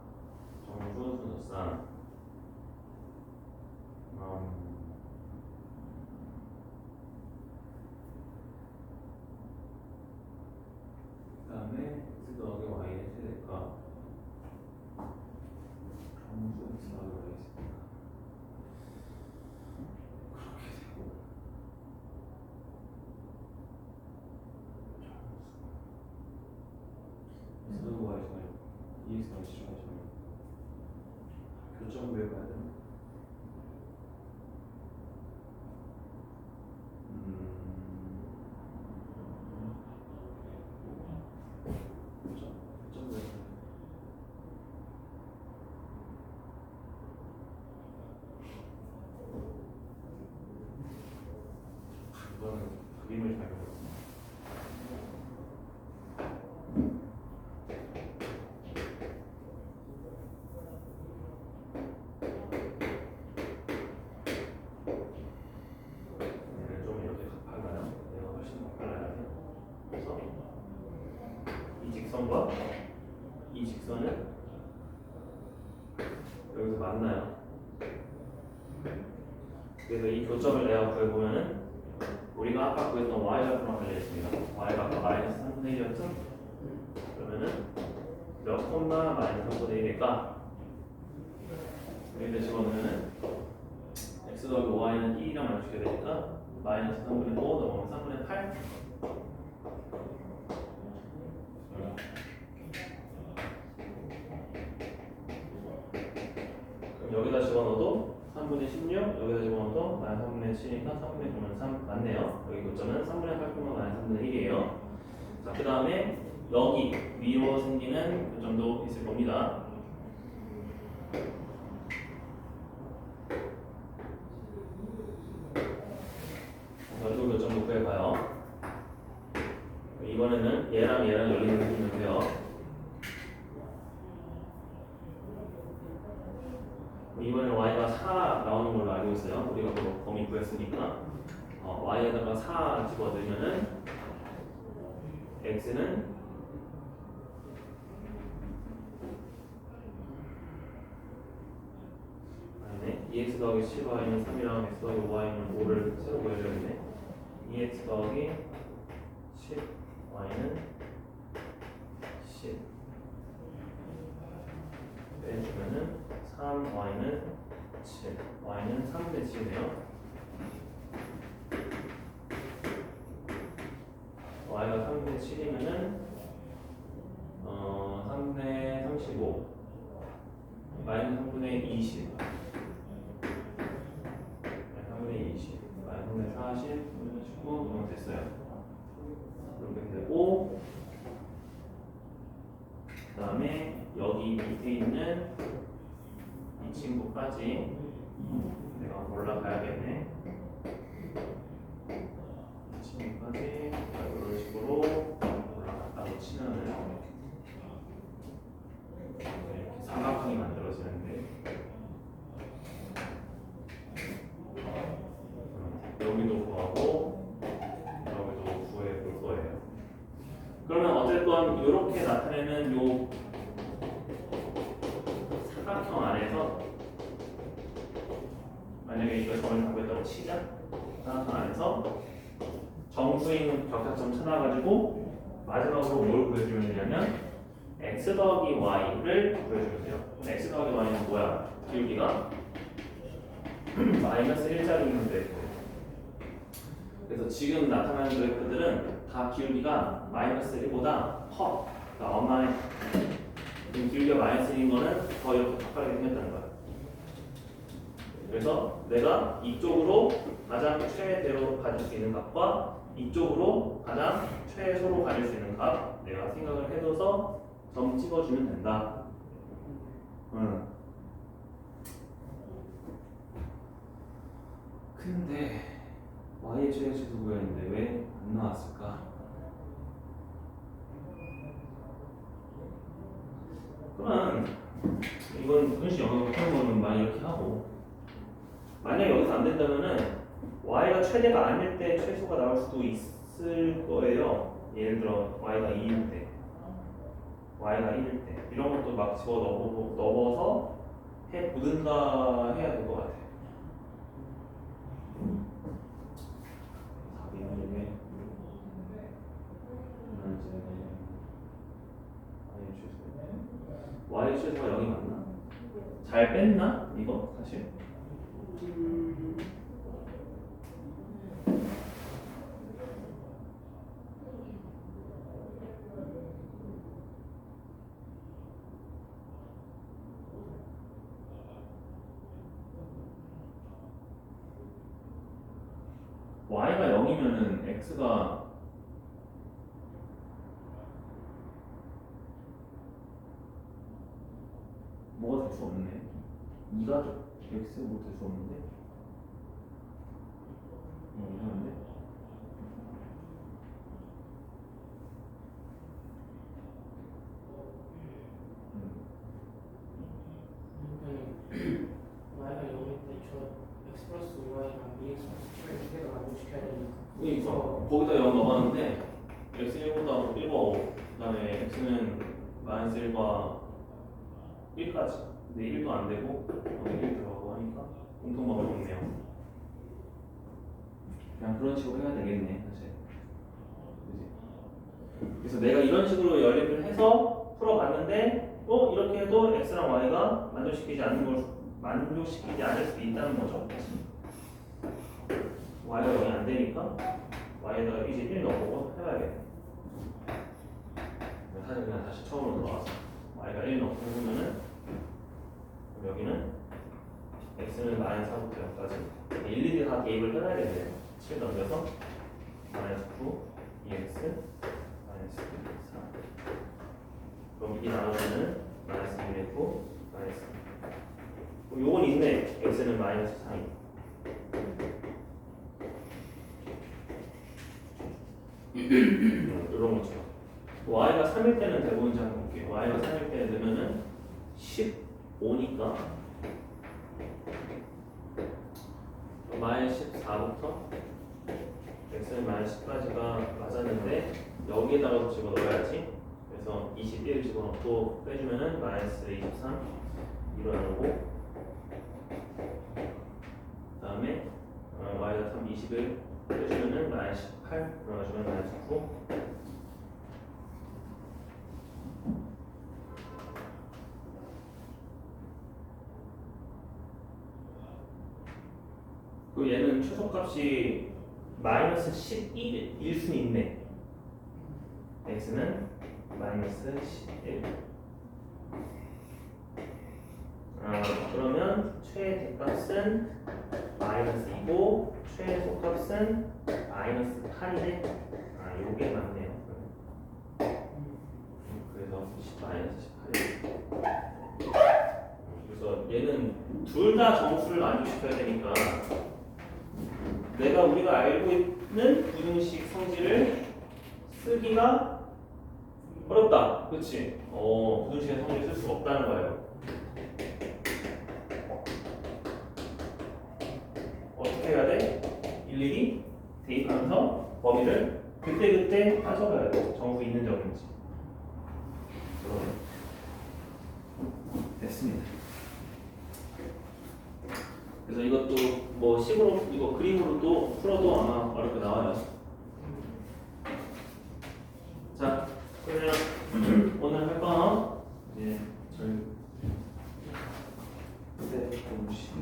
그 다음에 x 더하기 y의 최대값 정수 x 더하기 y 있습니다. 그렇게 되고 점 구해봐야 되나? 점 구해봐야 돼. 이거는 그림을 잘 그렸어. 얘를 좀 이렇게 가팔라요. 얘가 훨씬 가팔라야 돼. 그래서 이 직선과 이 직선은 여기서 만나요. 그래서 이 교점을 내가 구해보면은 우리가 아까 구했던 y좌표랑 관련있습니다. y가 아까 마이너스 3분의 1이었죠? 그러면은 몇 콤마 마이너스 3분의 1일까? 여기다 집어넣으면은 x 더하기 y는 1이랑 맞추게 되니까 마이너스 3분의 5 넘어가면 3분의 8. 그럼 여기다 집어넣어도 3분의 16, 여기다 집어넣어도 마이너스 3분의 7이니까 3분의 9는 3 맞네요. 여기 교점은 3분의 8, 마이너스 3분의 1이에요. 자, 그 다음에 여기 위로 생기는 교점도 있을 겁니다. 이 교점도 구해봐요. 이번에는 얘랑 얘랑 열리는 부분이 돼요. 이번에 y가 4 나오는 걸로 알고 있어요. 우리가 그 범위 구했으니까 y에다가 4 집어넣으면은 x는 아니네. 2x 더하기 7y는 3이랑 x 더하기 5y는 5를 새로 구해줘야겠네. 2x 더하기 10y는 10 빼주면은 3y는 7 y는 3분의 7이네요. y가 3분의 7이면은 3분의 35 y는 3분의 20 3분의 20 y는 3분의 40 3분의 19 이렇게 됐어요. 이렇게 되고 그 다음에 여기 밑에 있는 이 친구까지 내가 올라가야겠네. 이 친구까지 이런 식으로 올라갔다고 치면은 이렇게 삼각형이 만들어지는데 여기도 구하고 여기도 구해 볼 거예요. 그러면 어쨌건 이렇게 나타내는 요 사각형 안에서 만약에 이거 점을 갖고 있다고 치자. 사각형 안에서 정수인 격자점 찾아가지고 마지막으로 뭘 구해주면 되냐면 x 더하기 y를 구해주면 돼요. x 더하기 y는 뭐야? 기울기가 마이너스 1짜리인데 그래서 지금 나타나는 그래프들은 다 기울기가 마이너스 1보다 커. 그러니까 엄마의 지금 기울기가 마이너스 1인 거는 더 이렇게 가까이 생겼다는 거야. 그래서 내가 이쪽으로 가장 최대로 가질 수 있는 값과 이쪽으로 가장 최소로 가질 수 있는 값 내가 생각을 해둬서 점 찍어주면 된다. 근데 y의 최대치도 구했는데 왜 안 나왔을까? 그러면 이건 분식 영역을 푸는 거는 많이 이렇게 하고 만약 여기서 안 된다면은 y가 최대가 아닐 때 최소가 나올 수도 있을 거예요. 예를 들어 y가 2일 때, y가 1일 때 이런 것도 막 집어 넣어서 해 보든가 해야 될 것 같아. y 최소가 0이 맞나? 잘 뺐나? 이거 사실? y가 0이면은 x가 뭐가 될 수 없네. 2가 x 뭐 될 수 없는데? 이상한데? y가 0일 때 저 x 플러스 5y랑 2x 플러스 7을 두 개가 만족시켜야 되니까 그러니까 거기다 0 넣어봤는데 x 1보다 1과 5, 그 다음에 x는 마이너스 1과 1까지. 근데 1도 안 되고 여기 1 들어가고 하니까 공통방법이 없네요. 그냥 그런 식으로 해야 되겠네 사실. 그치? 그래서 내가 이런 식으로 연립을 해서 풀어봤는데 이렇게 해도 x랑 y가 만족시키지 않을 수도 있다는 거죠. y가 0이 안 되니까 y에다가 이제 1 넣어보고 해봐야겠네. 사실 그냥 다시 처음으로 들어와서 y가 1 넣고 해보면은 여기는 x는 마이너스 4부터 0까지 일일이 다 대입을 해놔야겠네요. 7 넘겨서 마이너스 9, 2x, 마이너스 4. 그럼 이게 나오면은 마이너스 2의 9, 마이너스 2. 요건 있네. x는 마이너스 4인. 이런 것처럼. y가 3일 때는 대부분인지 한번 볼게요. y가 3일 때 되면은 15니까 마이너스 14부터 x는 마이너스 10까지가 맞았는데 여기에다가 집어넣어야지. 그래서 21 집어넣고 빼주면은 마이너스 23 일어나고 그 다음에 y가 3 21 빼주면은 마이너스 18 들어가주면 마이너스 9. 그 얘는 최소값이 마이너스 11일 수 있네. x는 마이너스 11. 그러면 최대값은 마이너스 2고 최소값은 마이너스 8이네. 요게 맞네요. 그래서 마이너스 18. 그래서 얘는 둘 다 정수를 만족시켜야 되니까 우리가 알고 있는 부등식 성질을 쓰기가 어렵다. 그렇지? 부등식의 성질을 쓸 수가 없다는 거예요. 어떻게 해야 돼? 일일이 대입하면서 범위를 그때그때 따져봐야 돼. 정수 있는 적인지. 됐습니다. 그래서 이것도 뭐 식으로 이거 그림으로 또 풀어도 아마 어렵게 나와요. 자, 그러면 오늘 할 거 이제 절대 부등식.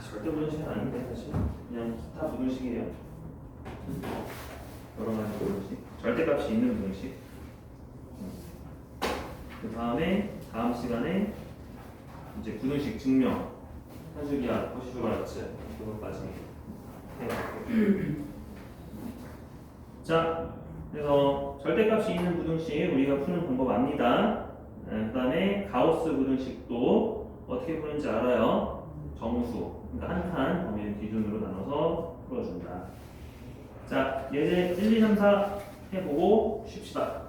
절대 부등식은 아닌데 사실 그냥 기타 부등식이에요. 여러 가지 부등식. 절대값이 있는 부등식. 그 다음에 다음 시간에 이제 부등식 증명. 현수기야, 호시브라츠 그것까지 해요. 자, 그래서 절대값이 있는 부등식 우리가 푸는 방법 압니다. 그 다음에 가우스 부등식도 어떻게 푸는지 알아요. 정수, 그러니까 한 칸 범위를 기준으로 나눠서 풀어준다. 자, 예제 1, 2, 3, 4 해보고 쉽시다.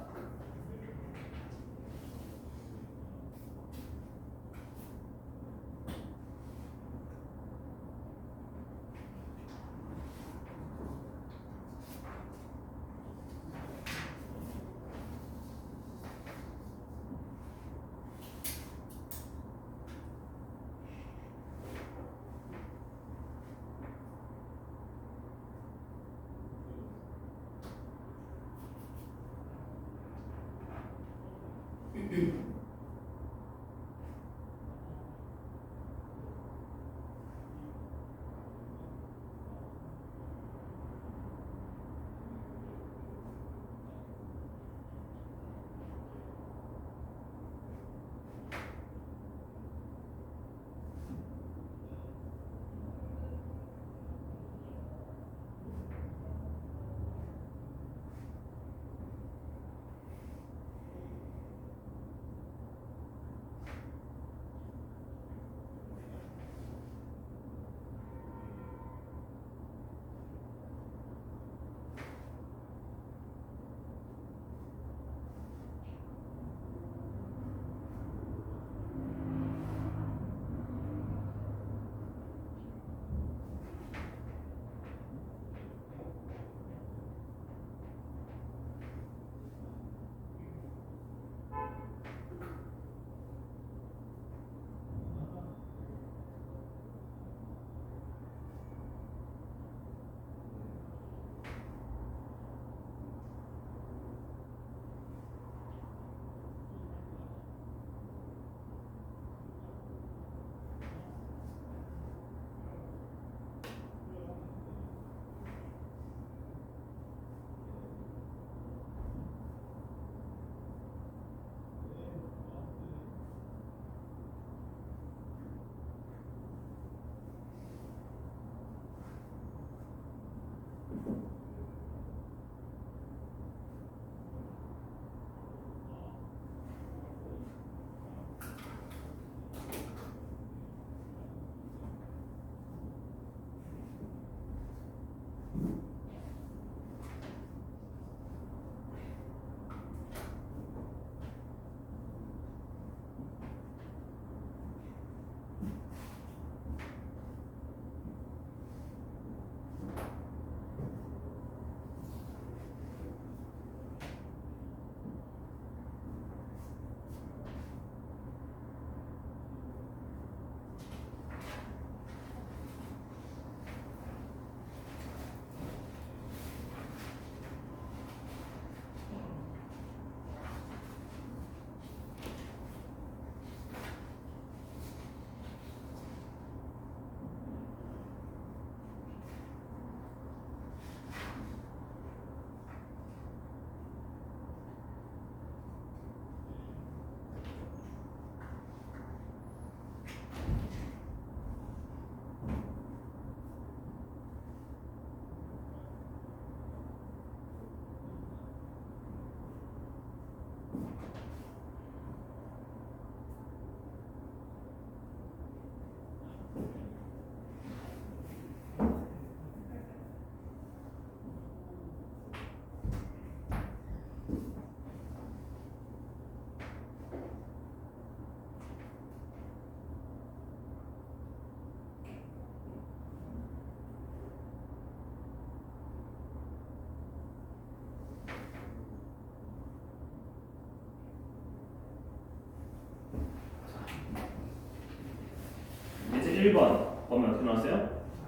이제 1번 보면 어떻게 나왔어요?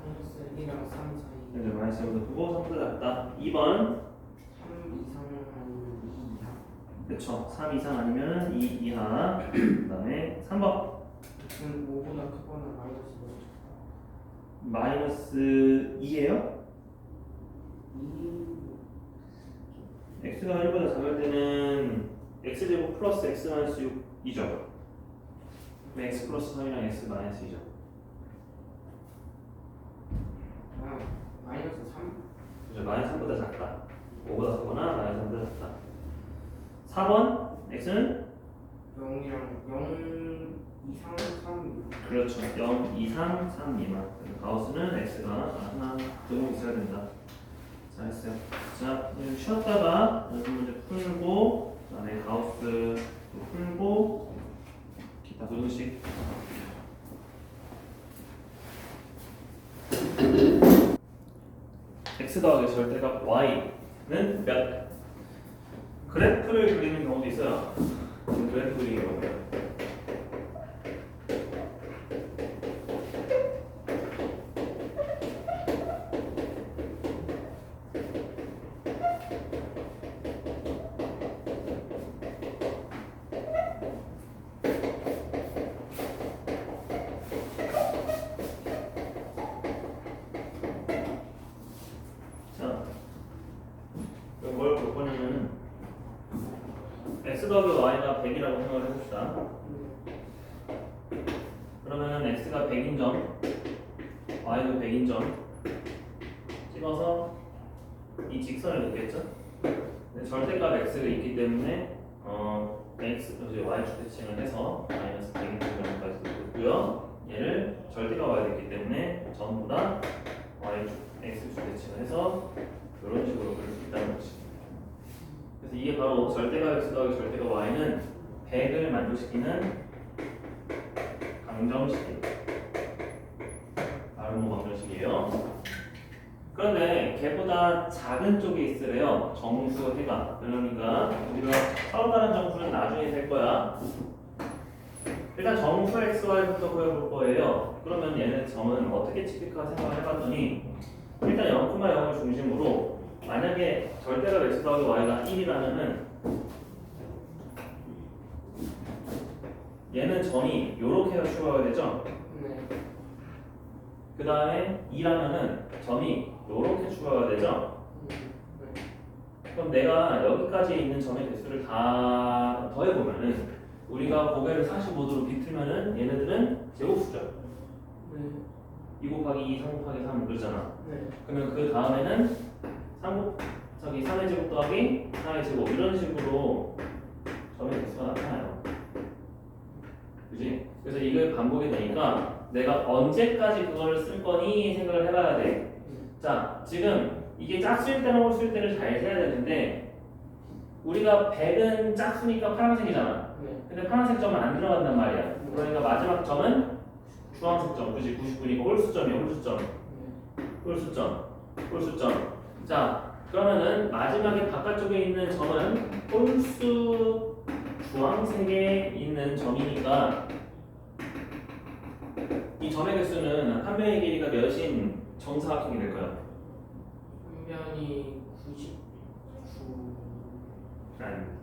마이너스 1이랑 3 사이. 네, 마이너스 1보다 크고 3보다 작다. 2번 3 이상 아니면 2 이상. 그쵸. 3 이상 아니면 2 이하. 그 다음에 3번 x는 5보다 크거나 마이너스 5보다 마이너스 2예요? 2. x가 1보다 작을 때는 x제곱 플러스 x 마이너스 6이죠. x 플러스 3이랑 x 마이너스 2죠. 아, 마이너스 3? 그죠. 마이너스 3보다 작다. 5보다 크거나 마이너스 3보다 작다. 4번 x는 0이랑 0 이상 3. 그렇죠. 0 이상 3 미만. 그래서 가우스는 x가 하나 들어오고 있어야 된다. 잘했어요. 자, 쉬었다가 연습 문제 풀고, 그다음에 가우스 풀고, 기타 도형식. x 더하기 절대값 y는 몇? 그래프를 그리는 경우도 있어요. 그래프 그리는 경우요. 뭘 볼 거냐면은 x 더하기 y가 100이라고 생각을 해봅시다. 그러면은 x가 100인 점, y도 100인 점 찍어서 이 직선을 그리겠죠? 근데 절대값 x가 있기 때문에 x y축 대칭을 해서 마이너스 100인 점까지 있고요. 얘를 절대값 y가 있기 때문에 전부 다 y축 x축 대칭을 해서 이런 식으로 그릴 수 있다는 거지. 그래서 이게 바로 절대값 x 더하기 절대값 y는 100을 만족시키는 강정식이에요. 아르모 강정식이에요. 그런데 걔보다 작은 쪽에 있으래요. 정수해가. 그러니까 우리가 처음 말한 정수는 나중에 될 거야. 일단 정수 xy부터 구해볼 거예요. 그러면 얘는 점은 어떻게 찍힐까 생각을 해봤더니 일단 0,0을 중심으로 만약에 절대값 x 더하기 y가 1이라면은 얘는 점이 요렇게 추가가 되죠. 네. 그 다음에 2라면은 점이 요렇게 추가가 되죠. 네. 그럼 내가 여기까지 있는 점의 개수를 다 더해보면은 우리가 고개를 45도로 비틀면은 얘네들은 제곱수죠. 네. 2 곱하기 2, 3 곱하기 3 그러잖아. 네. 그러면 그 다음에는 3의 제곱 더하기 4의 제곱 이런 식으로 점의 개수가 나타나요. 그지? 그래서 이게 반복이 되니까 내가 언제까지 그걸 쓸 거니 생각을 해봐야 돼. 자, 지금 이게 짝수일 때랑 홀수일 때를 잘 세야 되는데 우리가 100은 짝수니까 파란색이잖아. 네. 근데 파란색 점은 안 들어간단 말이야. 그러니까 마지막 점은 주황색 점, 그지? 99니까 홀수점이야, 홀수점. 홀수점, 홀수점. 자, 그러면은 마지막에 바깥쪽에 있는 점은 홀수 주황색에 있는 점이니까 이 점의 개수는 한 변의 길이가 몇인 정사각형이 될 거야? 한 변이 99. 아닙니다.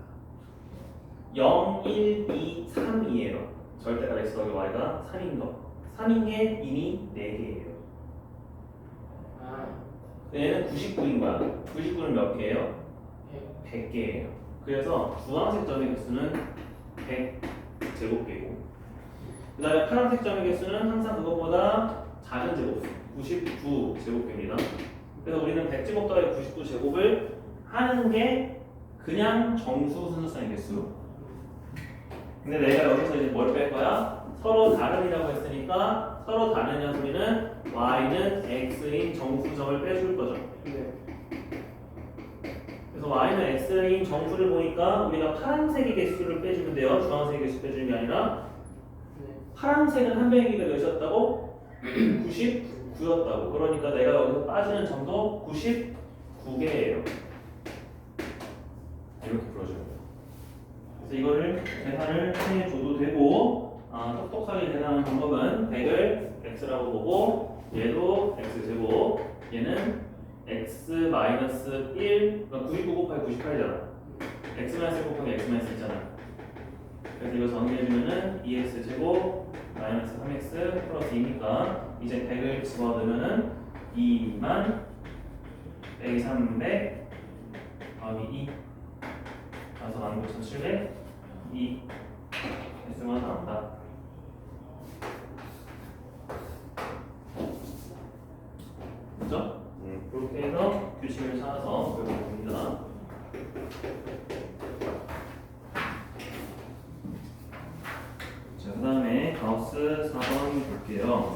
0, 1, 2, 3이에요. 절대값 x 더하기 y가 3인 거. 3인 게 이미 4개예요. 아, 얘는 99인 거야. 99는 몇 개예요? 100. 100개예요. 그래서 주황색 점의 개수는 100 제곱개고 그 다음에 파란색 점의 개수는 항상 그것보다 작은 제곱수 99 제곱개입니다. 그래서 우리는 100제곱 더하기 99 제곱을 하는 게 그냥 정수 순서상의 개수 근데 내가 여기서 이제 뭘 뺄 거야? 서로 다른이라고 했으니까 서로 다르냐 소리는 y는 x인 정수점을 빼줄 거죠. 네. 그래서 y는 x인 정수를 보니까 우리가 파란색의 개수를 빼주면 돼요. 주황색의 개수 빼주는 게 아니라 네. 파란색은 한 배기가 몇이었다고? 99였다고. 그러니까 내가 여기서 빠지는 점도 99개예요. 이렇게 풀어줘요. 그래서 이거를 계산을 해줘도 되고, 똑똑하게 계산하는 방법은 100을 x라고 보고 얘도 x제곱, 얘는 x-1, 그러니까 99 곱하기 98이잖아. x-1 곱하기 x-1 있잖아. 그래서 이거 정리해주면은 2x제곱 마이너스 3x 플러스 2니까 이제 100을 집어넣으면은 2만 빼기 300 더하기 2 그래서 19,700 2 x가 나온다. 그죠? 그렇게 해서 규칙을 찾아서 배워봅니다. 자, 그 다음에 가우스 4번 볼게요.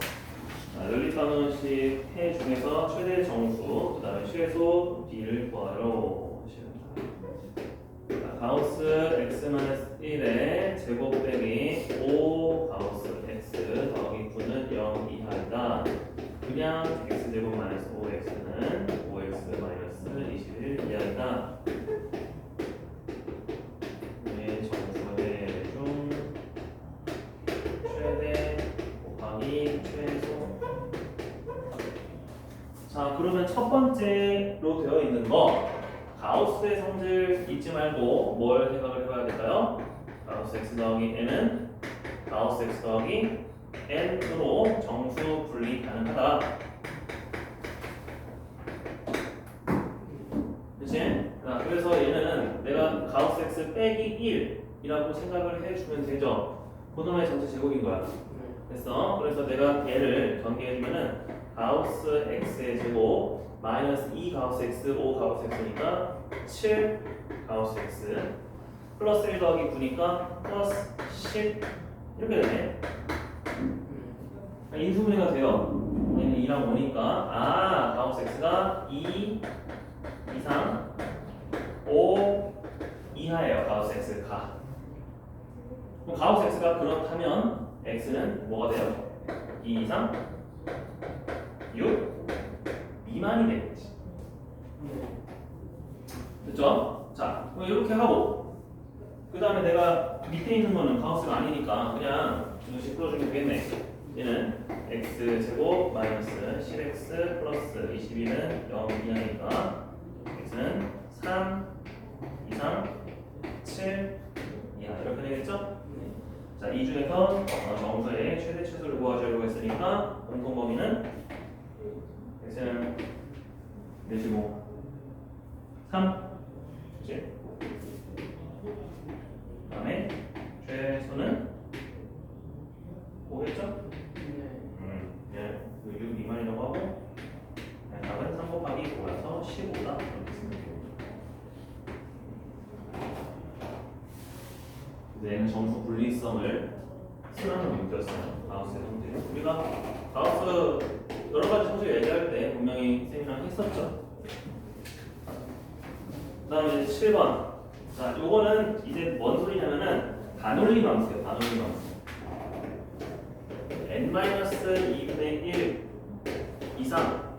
연립방정식 해 중에서 최대 정수, 그 다음에 최소 b를 구하러 가우스 x-1의 제곱 빼기 5 가우스 x 더하기 9는 0 이하이다. 그냥 x제곱 마이너스 5x는 5x 마이너스 21 이하이다. 네, 정수의 중 최대 곱하기 최소. 자, 그러면 첫 번째로 되어 있는 거 가우스의 성질 잊지 말고 뭘 생각을 해봐야 될까요? 가우스 x 더하기 n은 가우스 x 더하기 n으로 정수 분리 가능하다. 그치? 자, 그래서 얘는 내가 가우스 x 빼기 1이라고 생각을 해주면 되죠. 그놈의 전체 제곱인 거야. 됐어? 그래서 내가 얘를 전개해주면은 가우스 x의 제곱 마이너스 2 가우스 x, 5 가우스 x니까 7 가우스 x 플러스 1 더하기 9니까 플러스 10 이렇게 되네. 인수분해가 돼요. 얘는 2랑 5니까 가우스 x가 2 이상 5 이하예요. 가우스 x가. 그럼 가우스 x가 그렇다면 x는 뭐가 돼요? 2 이상 6 미만이 되겠지. 됐죠? 자, 그럼 이렇게 하고 그 다음에 내가 밑에 있는 거는 가우스가 아니니까 그냥 이렇게 풀어주면 되겠네. 얘는 x제곱 마이너스 10x 플러스 22는 0 이하니까 x는 3 이상 7 이하 이렇게 되겠죠? 자, 이 중에서 정수의 최대 최소를 구하자고 했으니까 공통 범위는 x는 몇이고 3 그치? 그 다음에 최소는 5겠죠? 예, 6 미만이라고 하고 답은 3 곱하기 5라서 15다 이렇게 쓰면 돼요. 얘는 정수 분리성을 순환으로 묶였어요. 가우스의 성질. 우리가 가우스 여러 가지 성질 얘기할 때 분명히 쌤이랑 했었죠. 그 다음에 7번. 자, 요거는 이제 뭔 소리냐면은 반올림 함수예요. 반올림 함수. n-2분의 1 이상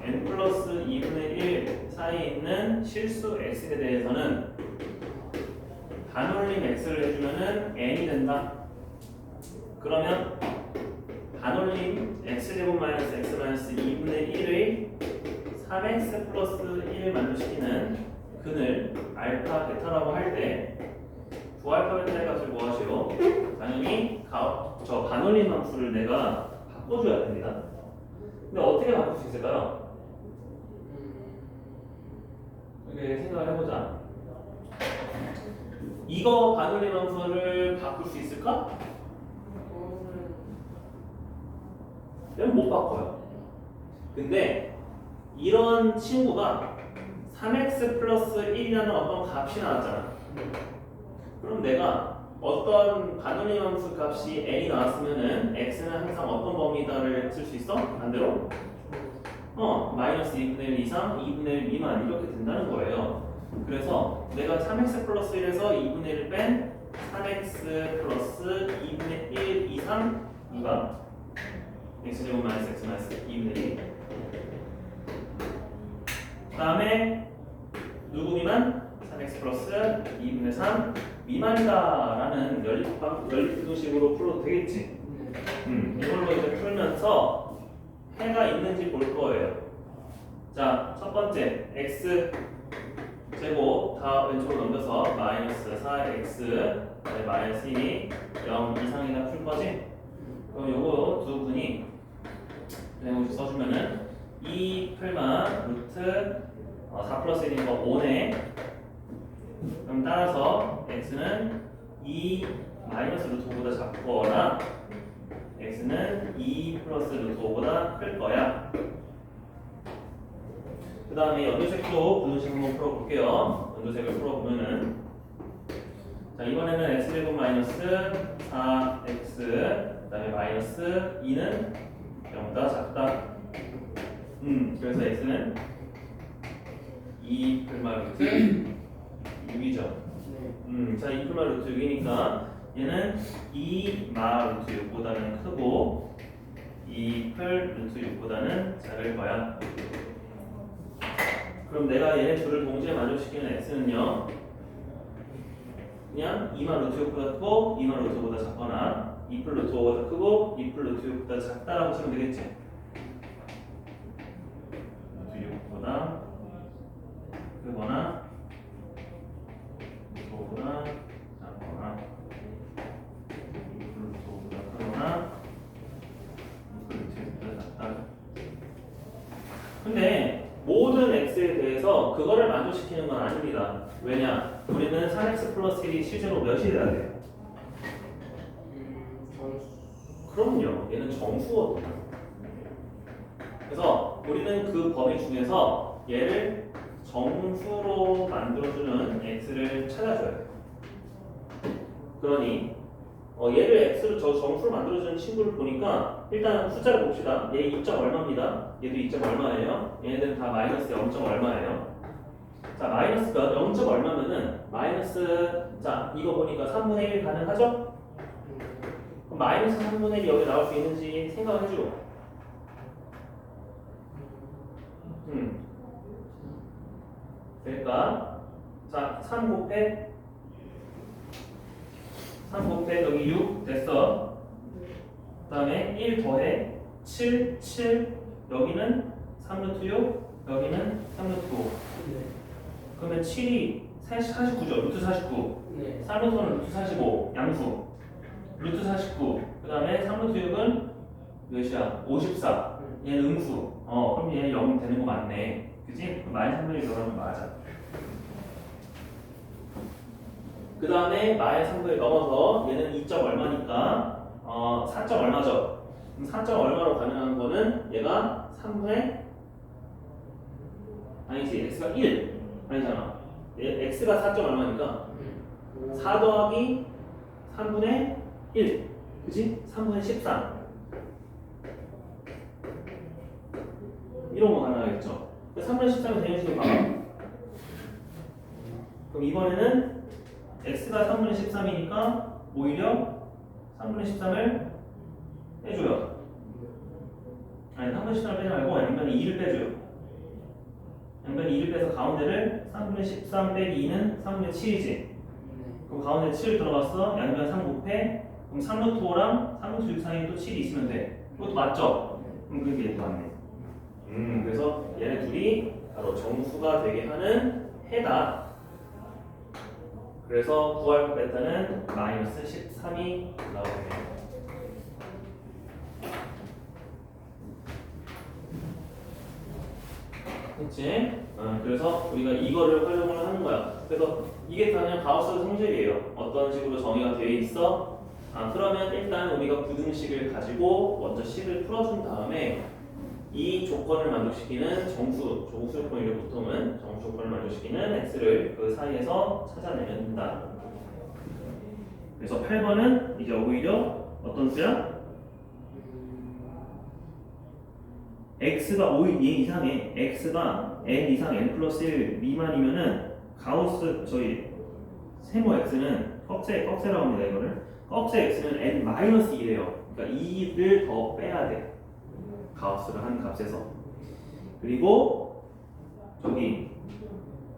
n 플러스 2분의 1 사이에 있는 실수 x에 대해서는 반올림 x를 해주면은 n이 된다. 그러면 반올림 x제곱 마이너스 x 마이너스 2분의 1의 3x 플러스 1을 만족시키는 근을 알파 베타라고 할 때 부알파 베타의 값을 구하시오. 당연히 저 반올림 함수를 내가 바꿔줘야 됩니다. 근데 어떻게 바꿀 수 있을까요? 이렇게 생각을 해보자. 이거 반올림 함수를 바꿀 수 있을까? 얘는 못 바꿔요. 근데 이런 친구가 3x 플러스 1이라는 어떤 값이 나왔잖아. 그럼 내가 어떤 가동의 함수 값이 n이 나왔으면은 x는 항상 어떤 범위다를 쓸 수 있어? 반대로 마이너스 2분의 1 이상, 2분의 1 미만 이렇게 된다는 거예요. 그래서 내가 3x 플러스 1에서 2분의 1 뺀 3x 플러스 2분의 1 이상 이가 x제곱 마이너스 x 마이너스 2분의 1. 그 다음에 누구 미만? 3x 플러스 2분의 3 미만이다라는 연립부등식으로 풀어도 되겠지. 이걸로 이제 풀면서 해가 있는지 볼 거예요. 자, 첫 번째 x 제곱 다 왼쪽으로 넘겨서 마이너스 4x 마이너스 1이 0 이상이나 풀 거지? 그럼 요거 두 분이 그냥 써주면은 2 풀만 루트 4 플러스 1인 거 5네. 그럼 따라서 x는 2 마이너스 루트 5보다 작거나 x는 2 플러스 루트 5보다 클 거야. 그 다음에 연두색도 부등식 한번 풀어볼게요. 연두색을 풀어보면은 자, 이번에는 x제곱 마이너스 4x 그 다음에 마이너스 2는 0보다 작다. 그래서 x는 2 풀마 루트 6이죠. 자, 2 풀마 루트 6이니까 얘는 2 마 루트 6보다는 크고 2 풀 루트 6보다는 작을 거야. 그럼 내가 얘네 둘을 동시에 만족시키는 x는요, 그냥 2마 루트 6보다 크고 2마 루트 5보다 작거나 2 풀 루트 5보다 크고 2 풀 루트 6보다 작다라고 치면 되겠지. 루트 6보다 크거나 루트 5보다 작거나 2 풀 루트 5보다 크거나 2 풀 루트 6보다 작다. 근데 모든 x에 대해서 그거를 만족시키는 건 아닙니다. 왜냐? 우리는 3x 플러스 1이 실제로 몇이 돼야 돼요? 그럼요. 얘는 정수거든요. 그래서 우리는 그 범위 중에서 얘를 정수로 만들어주는 x를 찾아줘야 돼요. 그러니 얘를 x로 저 정수로 만들어주는 친구를 보니까 일단 숫자를 봅시다. 얘 2점 얼마입니다. 얘도 2점 얼마예요? 얘네들은 다 마이너스 0점 얼마예요? 자, 마이너스 몇? 0점 얼마면은 마이너스, 자, 이거 보니까 3분의 1 가능하죠? 그럼 마이너스 3분의 1이 여기 나올 수 있는지 생각해줘. 될까? 자, 3 곱해 여기 6 됐어. 그 다음에 1 더해 7 여기는 3루트 6 여기는 3루트 5. 그러면 7이 49죠. 루트 49. 3루트는 루트 45 양수. 루트 49. 그 다음에 3루트 6은 몇이야? 54. 얘는 음수. 그럼 얘 0 되는 거 맞네. 그지? 그럼 마이너스 3분의 1 넣으면 맞아. 그 다음에 마이너스 3분의 1 넘어서 얘는 2점 얼마니까 4점 얼마죠? 그럼 4점 얼마로 가능한 거는 얘가 3분의 아니지 x가 1 아니잖아. x가 4점 얼마니까 4 더하기 3분의 1 그지? 3분의 13 이런 거 가능하겠죠. 3분의 13이 되는 식으로 봐봐. 그럼 이번에는 x가 3분의 13이니까 오히려 3분의 13을 빼줘요. 아니 3분의 13을 빼지 말고 양변에 2를 빼줘요. 양변에 2를 빼서 가운데를 3분의 13 빼기 2는 3분의 7이지. 그럼 가운데 7 들어갔어. 양변 3 곱해. 그럼 3루트 5랑 3루트 6 사이에 또 7이 있으면 돼. 그것도 맞죠? 그게 얘도 맞네. 그래서 얘네 둘이 바로 정수가 되게 하는 해다. 그래서 구할 베타는 마이너스 13이 나오네요. 그치? 그래서 우리가 이거를 활용을 하는 거야. 그래서 이게 그냥 가우스 성질이에요. 어떤 식으로 정의가 되어 있어? 그러면 일단 우리가 부등식을 가지고 먼저 식을 풀어준 다음에 이 조건을 만족시키는 정수 조건이래 보통은 정수 조건을 만족시키는 x를 그 사이에서 찾아내면 된다. 그래서 8번은 이제 오히려 어떤 수야? x가 5 이상에 x가 n 이상 n 플러스 1 미만이면은 가우스 저희 세모 x는 꺽쇠라고 합니다. 이거를 꺽쇠 x는 n 마이너스 2예요. 그러니까 2를 더 빼야 돼. 가우스를 한 값에서. 그리고 저기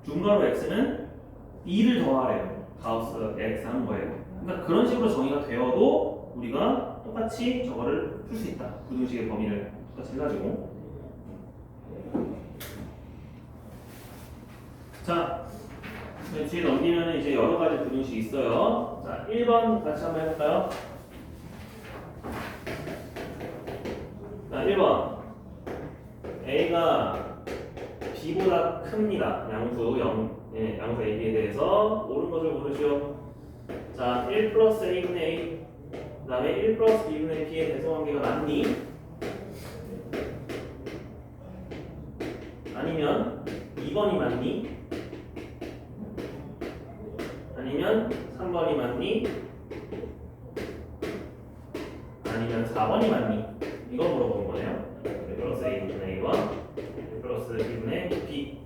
중괄호 x는 2를 더하래요. 가우스 x 하는 거예요. 그러니까 그런 식으로 정의가 되어도 우리가 똑같이 저거를 풀 수 있다. 부등식의 범위를 똑같이 해가지고. 자, 뒤에 넘기면 이제 여러 가지 부등식이 있어요. 자, 1번 같이 한번 해볼까요? 자, 1번. A가 B보다 큽니다. 양수 양수 AB에 대해서 옳은 것을 고르시오. 자, 1 플러스 A분의 A. 그 다음에 1 플러스 B분의 B의 대소관계가 맞니? 아니면 2번이 맞니? 아니면 3번이 맞니? 아니면 4번이 맞니? 이거 물어보는 거네요. 1 플러스 A분의 A와 1 플러스 B분의 B.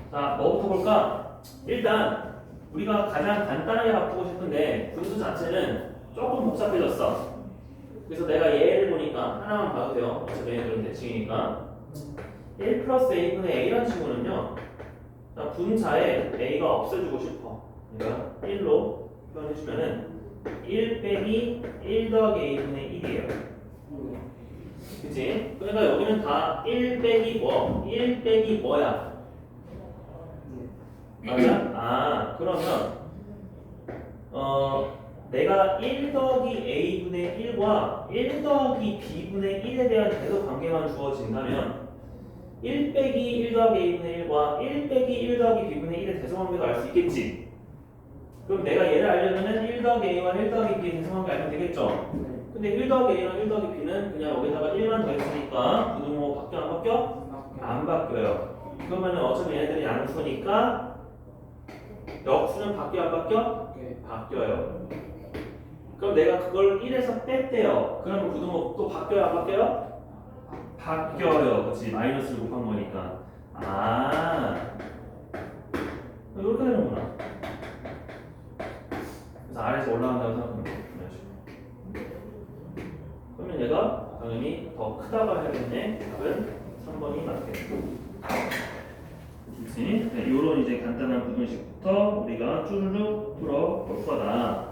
자, 뭐부터 볼까? 일단 우리가 가장 간단하게 바꾸고 싶은데 분수 자체는 조금 복잡해졌어. 그래서 내가 얘를 보니까 하나만 봐도 돼요. 어차피 얘들은 대칭이니까. 1 플러스 A분의 A라는 친구는요, 분자에 A가 없애주고 싶어. 그러니까 1로 표현해주면은 1 빼기 1 더하기 A분의 1이에요. 그치? 그러니까 여기는 다 1 빼기 뭐? 1 빼기 뭐야? 맞아? 아, 그러면 내가 1 더하기 A분의 1과 1 더하기 B분의 1에 대한 대소 관계만 주어진다면 1 빼기 1 더하기 A분의 1과 1 빼기 1 더하기 B분의 1의 대소관계도 알 수 있겠지? 그럼 내가 얘를 알려면 1 더하기 A와 1 더하기 B의 대소관계 알면 되겠죠? 근데 1 더하기 A랑 1 더하기 B는 그냥 여기다가 1만 더했으니까 부등호 바뀌어 안 바뀌어? 안 바뀌어요. 그러면 어차피 얘네들이 양수니까 역수는 바뀌어 안 바뀌어? 바뀌어요. 그럼 내가 그걸 1에서 뺐대요. 그러면 부등호 또 바뀌어요 안 바뀌어요? 바뀌어요. 그렇지. 마이너스를 곱한 거니까. 아, 이렇게 되는구나. 그래서 아래에서 올라간다고 생각하면 돼. 그러면 얘가 당연히 더 크다고 해야겠네. 답은 3번이 맞겠네. 그렇지? 네, 이런 이제 간단한 부등식부터 우리가 쭈르륵 풀어볼 거다.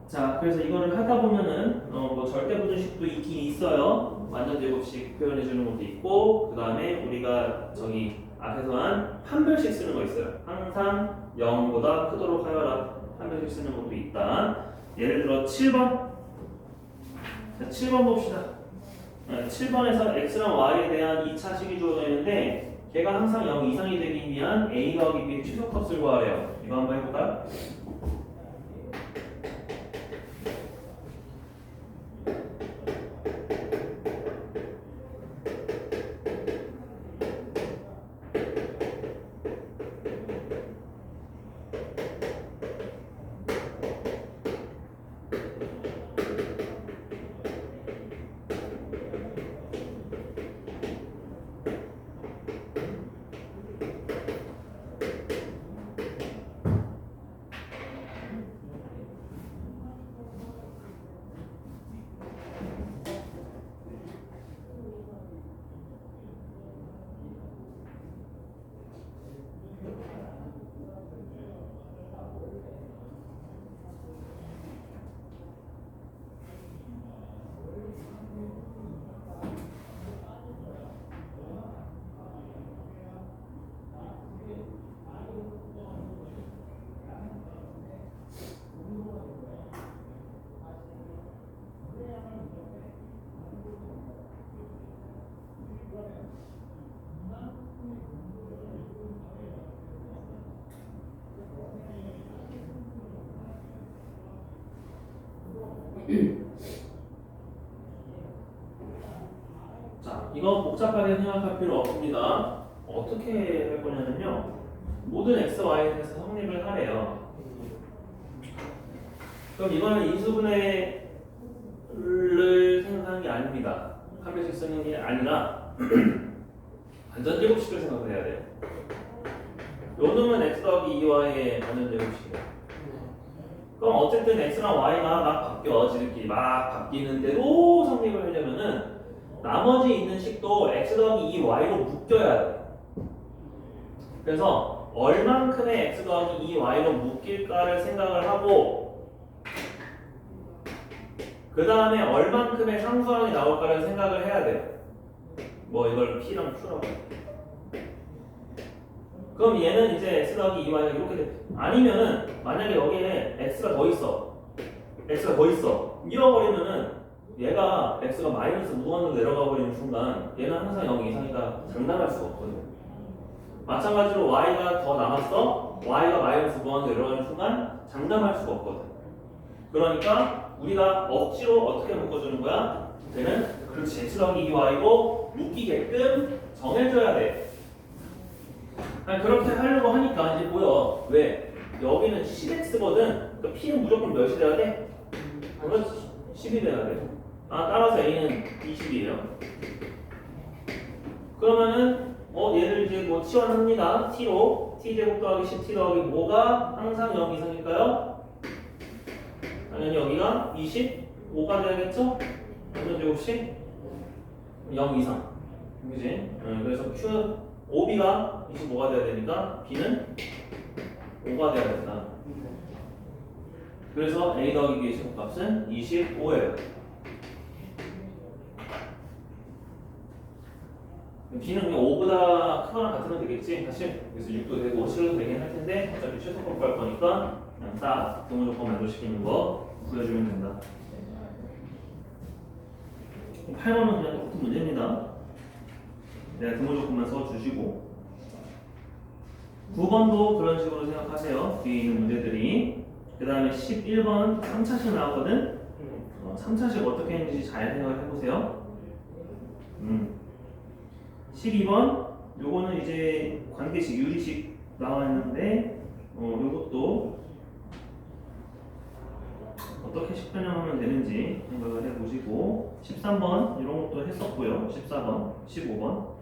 자, 그래서 이거를 하다 보면은 뭐 절대 부등식도 있긴 있어요. 완전 제곱식 표현해 주는 것도 있고, 그 다음에 우리가 저기 앞에서 한 판별식 쓰는 거 있어요. 항상 0보다 크도록 하여라. 판별식 쓰는 것도 있다. 예를 들어 7번. 자, 7번 봅시다. 7번에서 x랑 y에 대한 2차식이 주어져 있는데 걔가 항상 0 이상이 되기 위한 a 더하기 b의 최소값을 구하래요. 이거 한번 해볼까요? 자, 이거 복잡하게 생각할 필요 없습니다. 어떻게 할 거냐면요. 모든 x, y에 대해서 성립을 하래요. 그럼 이거는 인수분해를 생각하는 게 아닙니다. 한 배씩 쓰는 게 아니라 완전 제곱식을 생각을 해야 돼요. 요 놈은 x 더하기 2y의 완전 제곱식이에요. 그럼 어쨌든 x랑 y가 막 바뀌어. 지들끼리 막 바뀌는데도 성립을 하려면은 나머지 있는 식도 x 더하기 2y로 묶여야 돼. 그래서 얼만큼의 x 더하기 2y로 묶일까를 생각을 하고 그 다음에 얼만큼의 상수항이 나올까를 생각을 해야 돼요. 뭐 이걸 p랑 q라고 해요. 그럼 얘는 이제 x 더하기 2y가 이렇게 돼. 아니면은 만약에 여기에 x가 더 있어. x가 더 있어. 잃어버리면은 얘가 x가 마이너스 무한으로 내려가 버리는 순간 얘는 항상 0 이상이니까 장담할 수가 없거든. 마찬가지로 y가 더 남았어. y가 마이너스 무한으로 내려가는 순간 장담할 수가 없거든. 그러니까 우리가 억지로 어떻게 묶어주는 거야? 얘는 그렇지 x 더하기 2y로 묶이게끔 정해줘야 돼. 아니, 그렇게 하려고 하니까 이제 보여. 왜? 여기는 10x거든. 그러니까 p는 무조건 몇이 돼야 돼? 그렇지. 10이 돼야 돼. 따라서 a는 20이에요. 그러면은 얘를 이제 뭐 치환합니다. t로 t제곱 더하기 10t 더하기 뭐가 항상 0 이상일까요? 당연히 여기가 25가 돼야겠죠? 완전 제곱식 0 이상. 그지? 그래서 q OB가 25가 돼야 되니까 B는 5가 돼야 된다. 그래서 A 더하기 B의 제곱값은 25예요. B는 그냥 5보다 크거나 같으면 되겠지. 사실 그래서 6도 되고 7도 되긴 할 텐데 어차피 최소값 구할 거니까 그냥 딱 등호 조건 만족시키는 거 구해주면 된다. 8번은 그냥 똑같은 문제입니다. 내가 등호 조건만 써주시고 9번도 그런 식으로 생각하세요. 뒤에 있는 문제들이. 그 다음에 11번 3차식 나왔거든. 3차식 어떻게 했는지 잘 생각을 해보세요. 12번 요거는 이제 관계식 유리식 나와있는데 요것도 어떻게 식변형하면 되는지 생각을 해보시고 13번 이런 것도 했었고요. 14번, 15번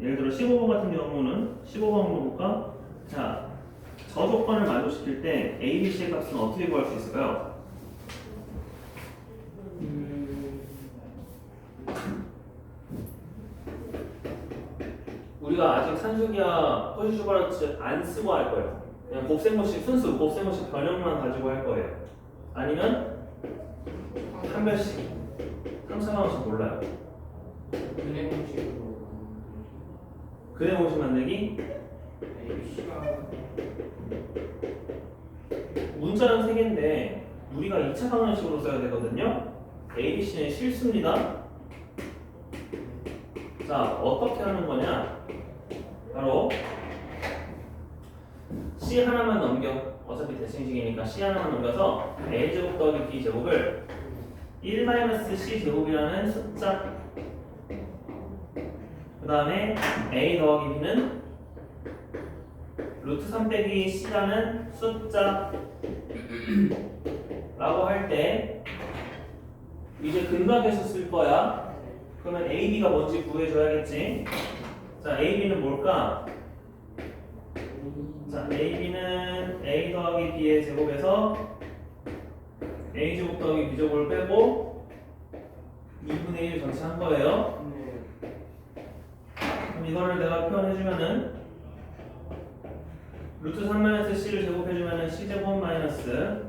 예를 들어 15번 같은 경우는 15번 한번 볼까? 자, 저 조건을 만족시킬 때 A, B, C의 값은 어떻게 구할 수 있을까요? 우리가 아직 산수기와 포지슈버라츠 안 쓰고 할 거예요. 그냥 곱셈공식 순수, 곱셈공식 변형만 가지고 할 거예요. 아니면 한 별씩, 3, 4방식 몰라요. 은행 공식으로 그래 공식 만들기? ABC가 문자는 3개인데 우리가 2차 방정식으로 써야 되거든요. ABC는 실수입니다. 자, 어떻게 하는 거냐? 바로 C 하나만 넘겨. 어차피 대칭식이니까 C 하나만 넘겨서 A제곱 더하기 B제곱을 1-C제곱이라는 숫자 그 다음에 A 더하기 B는 루트 3 빼기 C라는 숫자 라고 할 때 이제 근각에서 쓸 거야. 그러면 A, B가 뭔지 구해줘야겠지. 자, A, B는 뭘까? 자, A, B는 A 더하기 B의 제곱에서 A 제곱 더하기 B 제곱을 빼고 2분의 1 전체 한 거예요. 그럼 이거를 내가 표현해주면은 루트 3-C를 제곱해주면은 C제곱 마이너스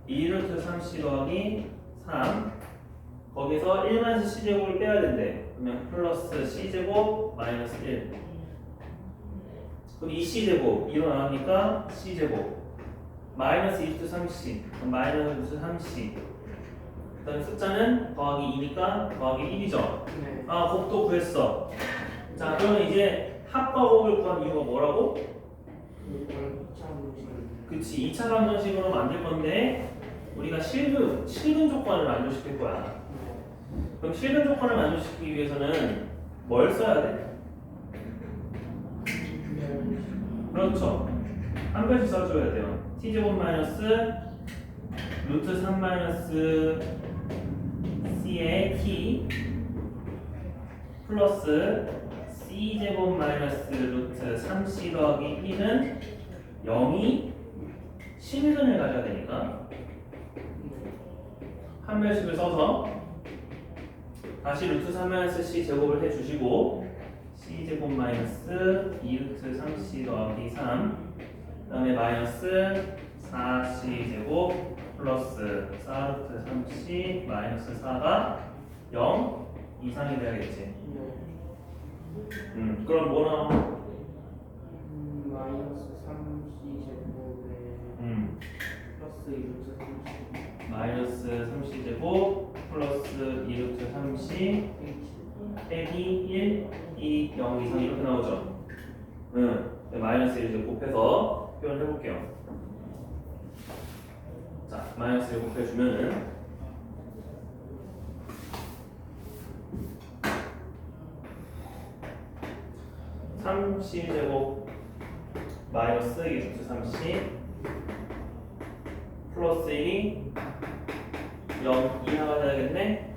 2루트 3C 더하기 3 거기서 1-C제곱을 빼야 된대. 그러면 플러스 C제곱 마이너스 1 그럼 2C제곱 2로 나오니까 C제곱 마이너스 2루트 3C 그럼 마이너스 3C 그 다음에 숫자는 더하기 2니까 더하기 1이죠. 곱도 구했어. 자, 그러면 이제 합과 곱을 구한 이유가 뭐라고? 그치, 2차 방정식으로 만들 건데 우리가 실근 조건을 만족시킬 거야. 그럼 실근 조건을 만족시키기 위해서는 뭘 써야 돼? 그렇죠. 한 배씩 써줘야 돼요. t제곱 마이너스 루트 3 마이너스 c의 t 플러스 c제곱 마이너스 루트 3c 더하기 1은 0이 실근을 가져야 되니까 한 배씩을 써서 다시 루트 3 마이너스 c 제곱을 해주시고 c제곱 마이너스 2루트 3c 더하기 3 그 다음에 마이너스 4c 제곱 플러스 4루트 3c 마이너스 4가 0 이상이 돼야겠지. 그럼 뭐 나와? 마이너스 3c 제곱에 플러스 2루트 3c 마이너스 3c 제곱 플러스 2루트 3c 빼기 1, 2, 0 이상 이렇게 나오죠. 마이너스 1을 곱해서 표현해 볼게요. 자, 마이너스 1을 곱해주면은 3c 제곱 마이너스 2루트 3c 플러스 1이 0 이하가 돼야겠네.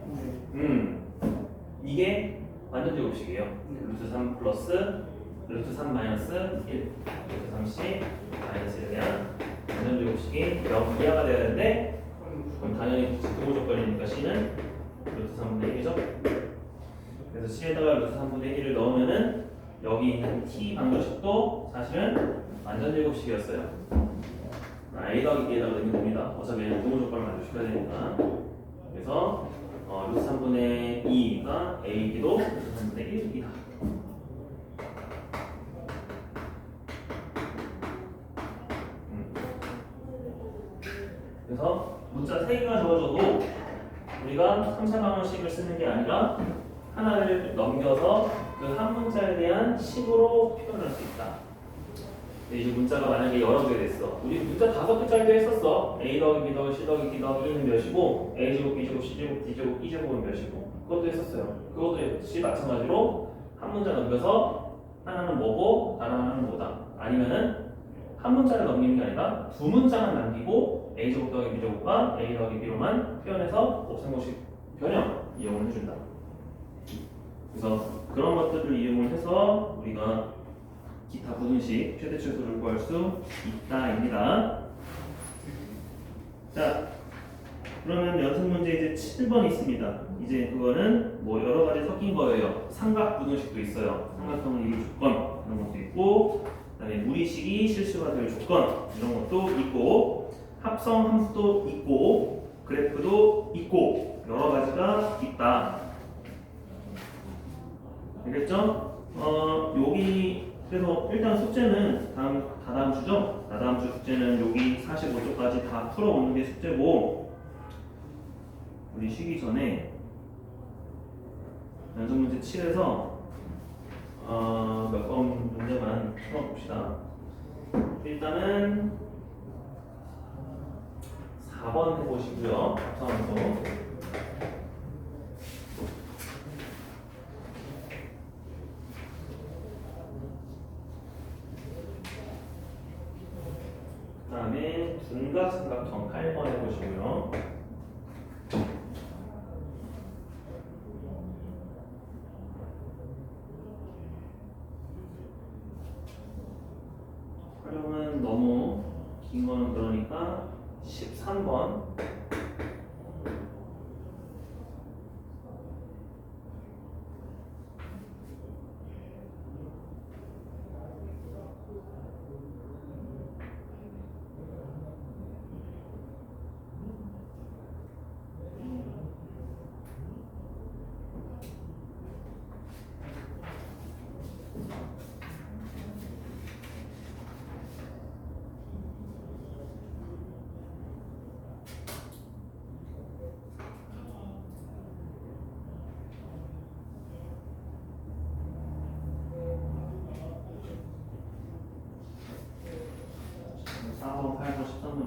이게 완전 제곱식이에요. 루트 3 플러스 루트 3 마이너스 1 루트 3c 마이너스 1에 대한 완전 제곱식이 0 이하가 돼야 되는데 그럼 당연히 등호 조건이니까 c는 루트 3분의 1이죠. 그래서 c에다가 루트 3분의 1을 넣으면은 여기 있는 t 방정식도 사실은 완전 제곱식이었어요. a 더하기 b에다가 넣는 겁니다. 어차피 등호 조건을 만족시켜야 되니까. 그래서 루트 3분의 2가 a, b도 루트 3분의 1이다. 그래서 문자 3개가 주어져도 우리가 3, 4방정식을 쓰는 게 아니라 하나를 넘겨서 그 한 문자에 대한 식으로 표현할 수 있다. 근데 이제 문자가 만약에 여러 개 됐어. 우리 문자 5개짜리도 했었어. a 더하기 b 더하기 c 더하기 d 더하기 1은 몇이고 a 제곱, b 제곱, c 제곱, d 제곱, e 제곱은 몇이고 그것도 했었어요. 그것도 역시 마찬가지로 한 문자 넘겨서 하나는 뭐고 다른 하나는 뭐다. 아니면은 한 문자를 넘기는 게 아니라 두 문자만 남기고 a 제곱 더하기 b 제곱과 a 더하기 b로만 표현해서 곱셈공식 변형 이용을 해준다. 그래서 그런 것들을 이용을 해서 우리가 기타 부등식 최대치수를 구할 수 있다입니다. 자, 그러면 연습 문제 이제 7번 있습니다. 이제 그거는 뭐 여러 가지 섞인 거예요. 삼각 부등식도 있어요. 삼각형을 이룰 조건 이런 것도 있고, 그다음에 무리식이 실수가 될 조건 이런 것도 있고, 합성 함수도 있고, 그래프도 있고 여러 가지가 있다. 알겠죠? 여기 그래서 일단 숙제는 다다음 주죠? 다다음 주 숙제는 여기 45쪽까지 다 풀어오는 게 숙제고 우리 쉬기 전에 연습 문제 7에서 몇 번 문제만 풀어봅시다. 일단은 4번 해보시고요. 합성함수. 그 다음에 둔각삼각형 8번 해보시고요. 활용은 너무 긴 거는 그러니까 13번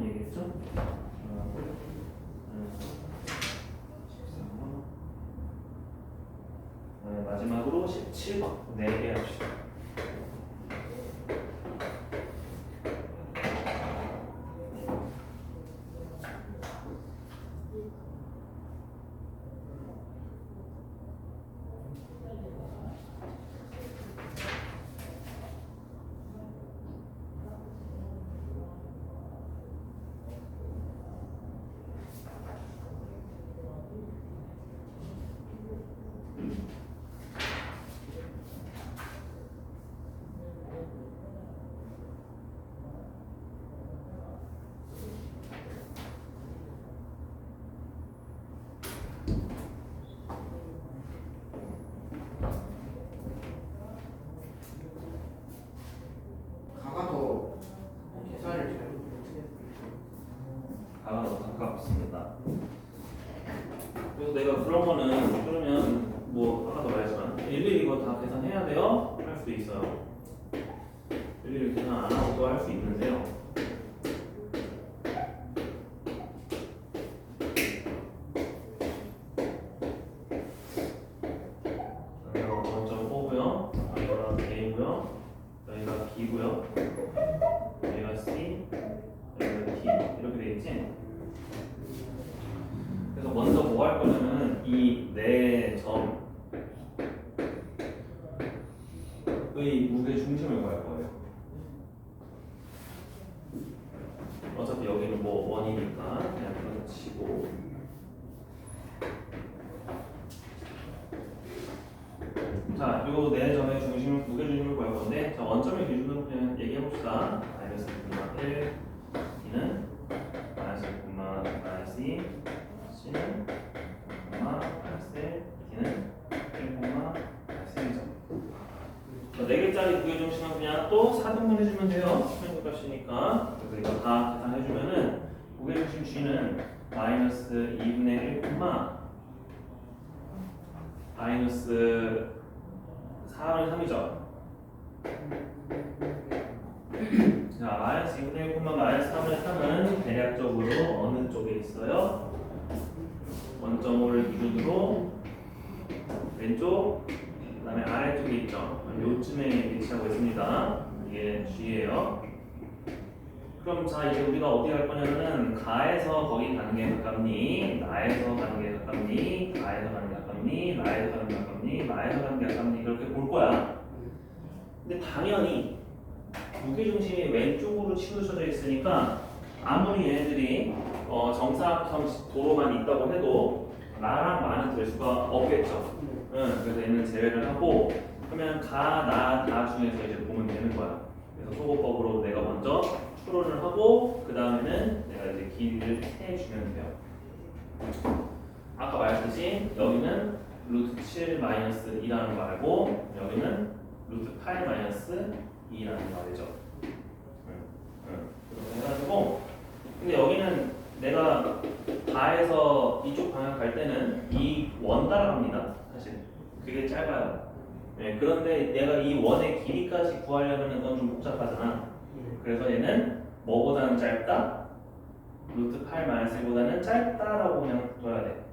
얘기했죠? 마지막으로 17번 4개 합시다. 그런 거는 그러면 뭐 아까도 말했지만 일일이 이거 다 계산해야 돼요? 할 수도 있어요. 일일이 계산 안 하고도 할 수 있는데요. 여기가 원점 O고요. 여기가 A고요. 여기가 B고요. 여기가 C, 여기가 D 이렇게 돼 있지? 그래서 먼저 뭐 할 거냐면 이 네 점의 무게 중심을 구할 거예요. 어차피 여기는 뭐 원이니까 그냥 그거 치고. 자, 요 네 점의 중심을 무게 중심을 구할 건데, 자 원점의 기준으로 그냥 얘기해 봅시다. 마이너스 1, B는 마이너스 1, 마이너스 2, C는 마이너스 1, D는 1, 마이너스 1점. 네 개짜리 무게 중심은 그냥 또 4등분 해주면 돼요. 평균값이니까. 그래서 이거 다 계산해주면은 무게 중심 G는 마이너스 2분의 1, 마이너스 4분의 3이죠. 자, 마이너스 2분의 1, 마이너스 3분의 3은 대략적으로 어느 쪽에 있어요? 원점을 기준으로 왼쪽, 그 다음에 아래쪽에 있죠. 요쯤에 위치하고 있습니다. 이게 G예요. 그럼 자, 이제 우리가 어디 갈 거냐면은 가에서 거기 가는 게 가깝니? 나에서 가는 게 가깝니? 가에서 가는 게 가깝니? 나에서 가는 게 가깝니? 나에서 가는 게 가깝니? 그렇게 볼 거야. 근데 당연히 무게중심이 왼쪽으로 치우쳐져 있으니까 아무리 얘네들이 정사각형 도로만 있다고 해도 나랑 나는 될 수가 없겠죠. 그래서 얘는 제외를 하고 그러면 가, 나, 다 중에서 이제 보면 되는 거야. 그래서 소거법으로 내가 먼저 추론을 하고 그 다음에는 내가 이제 길이를 세주면 돼요. 아까 말했듯이 여기는 루트 7 마이너스 2라는 거 알고 여기는 루트 8 마이너스 2라는 거 알죠? 그렇게 해가지고 근데 여기는 내가 다에서 이쪽 방향 갈 때는 이 원 따라갑니다. 사실 그게 짧아요. 네, 그런데 내가 이 원의 길이까지 구하려면 그건 좀 복잡하잖아. 그래서 얘는 뭐보다는 짧다? 루트 8 마이너스 1보다는 짧다라고 그냥 둬야 돼.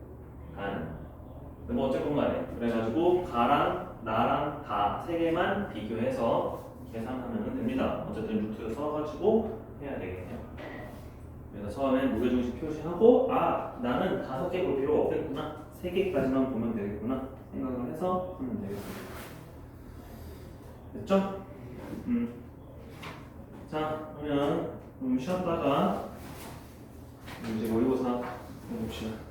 근데 뭐 어쨌건 간에 그래가지고 가랑 나랑 다 세 개만 비교해서 계산하면 됩니다. 어쨌든 루트 써가지고 해야 되겠네요. 그래서 처음에 무게중심 표시하고 나는 5개 볼 필요 없겠구나. 3개까지만 보면 되겠구나 생각을 해서 하면 되겠습니다. 됐죠? 자, 그러면 쉬었다가 이제 모의고사 해봅시다.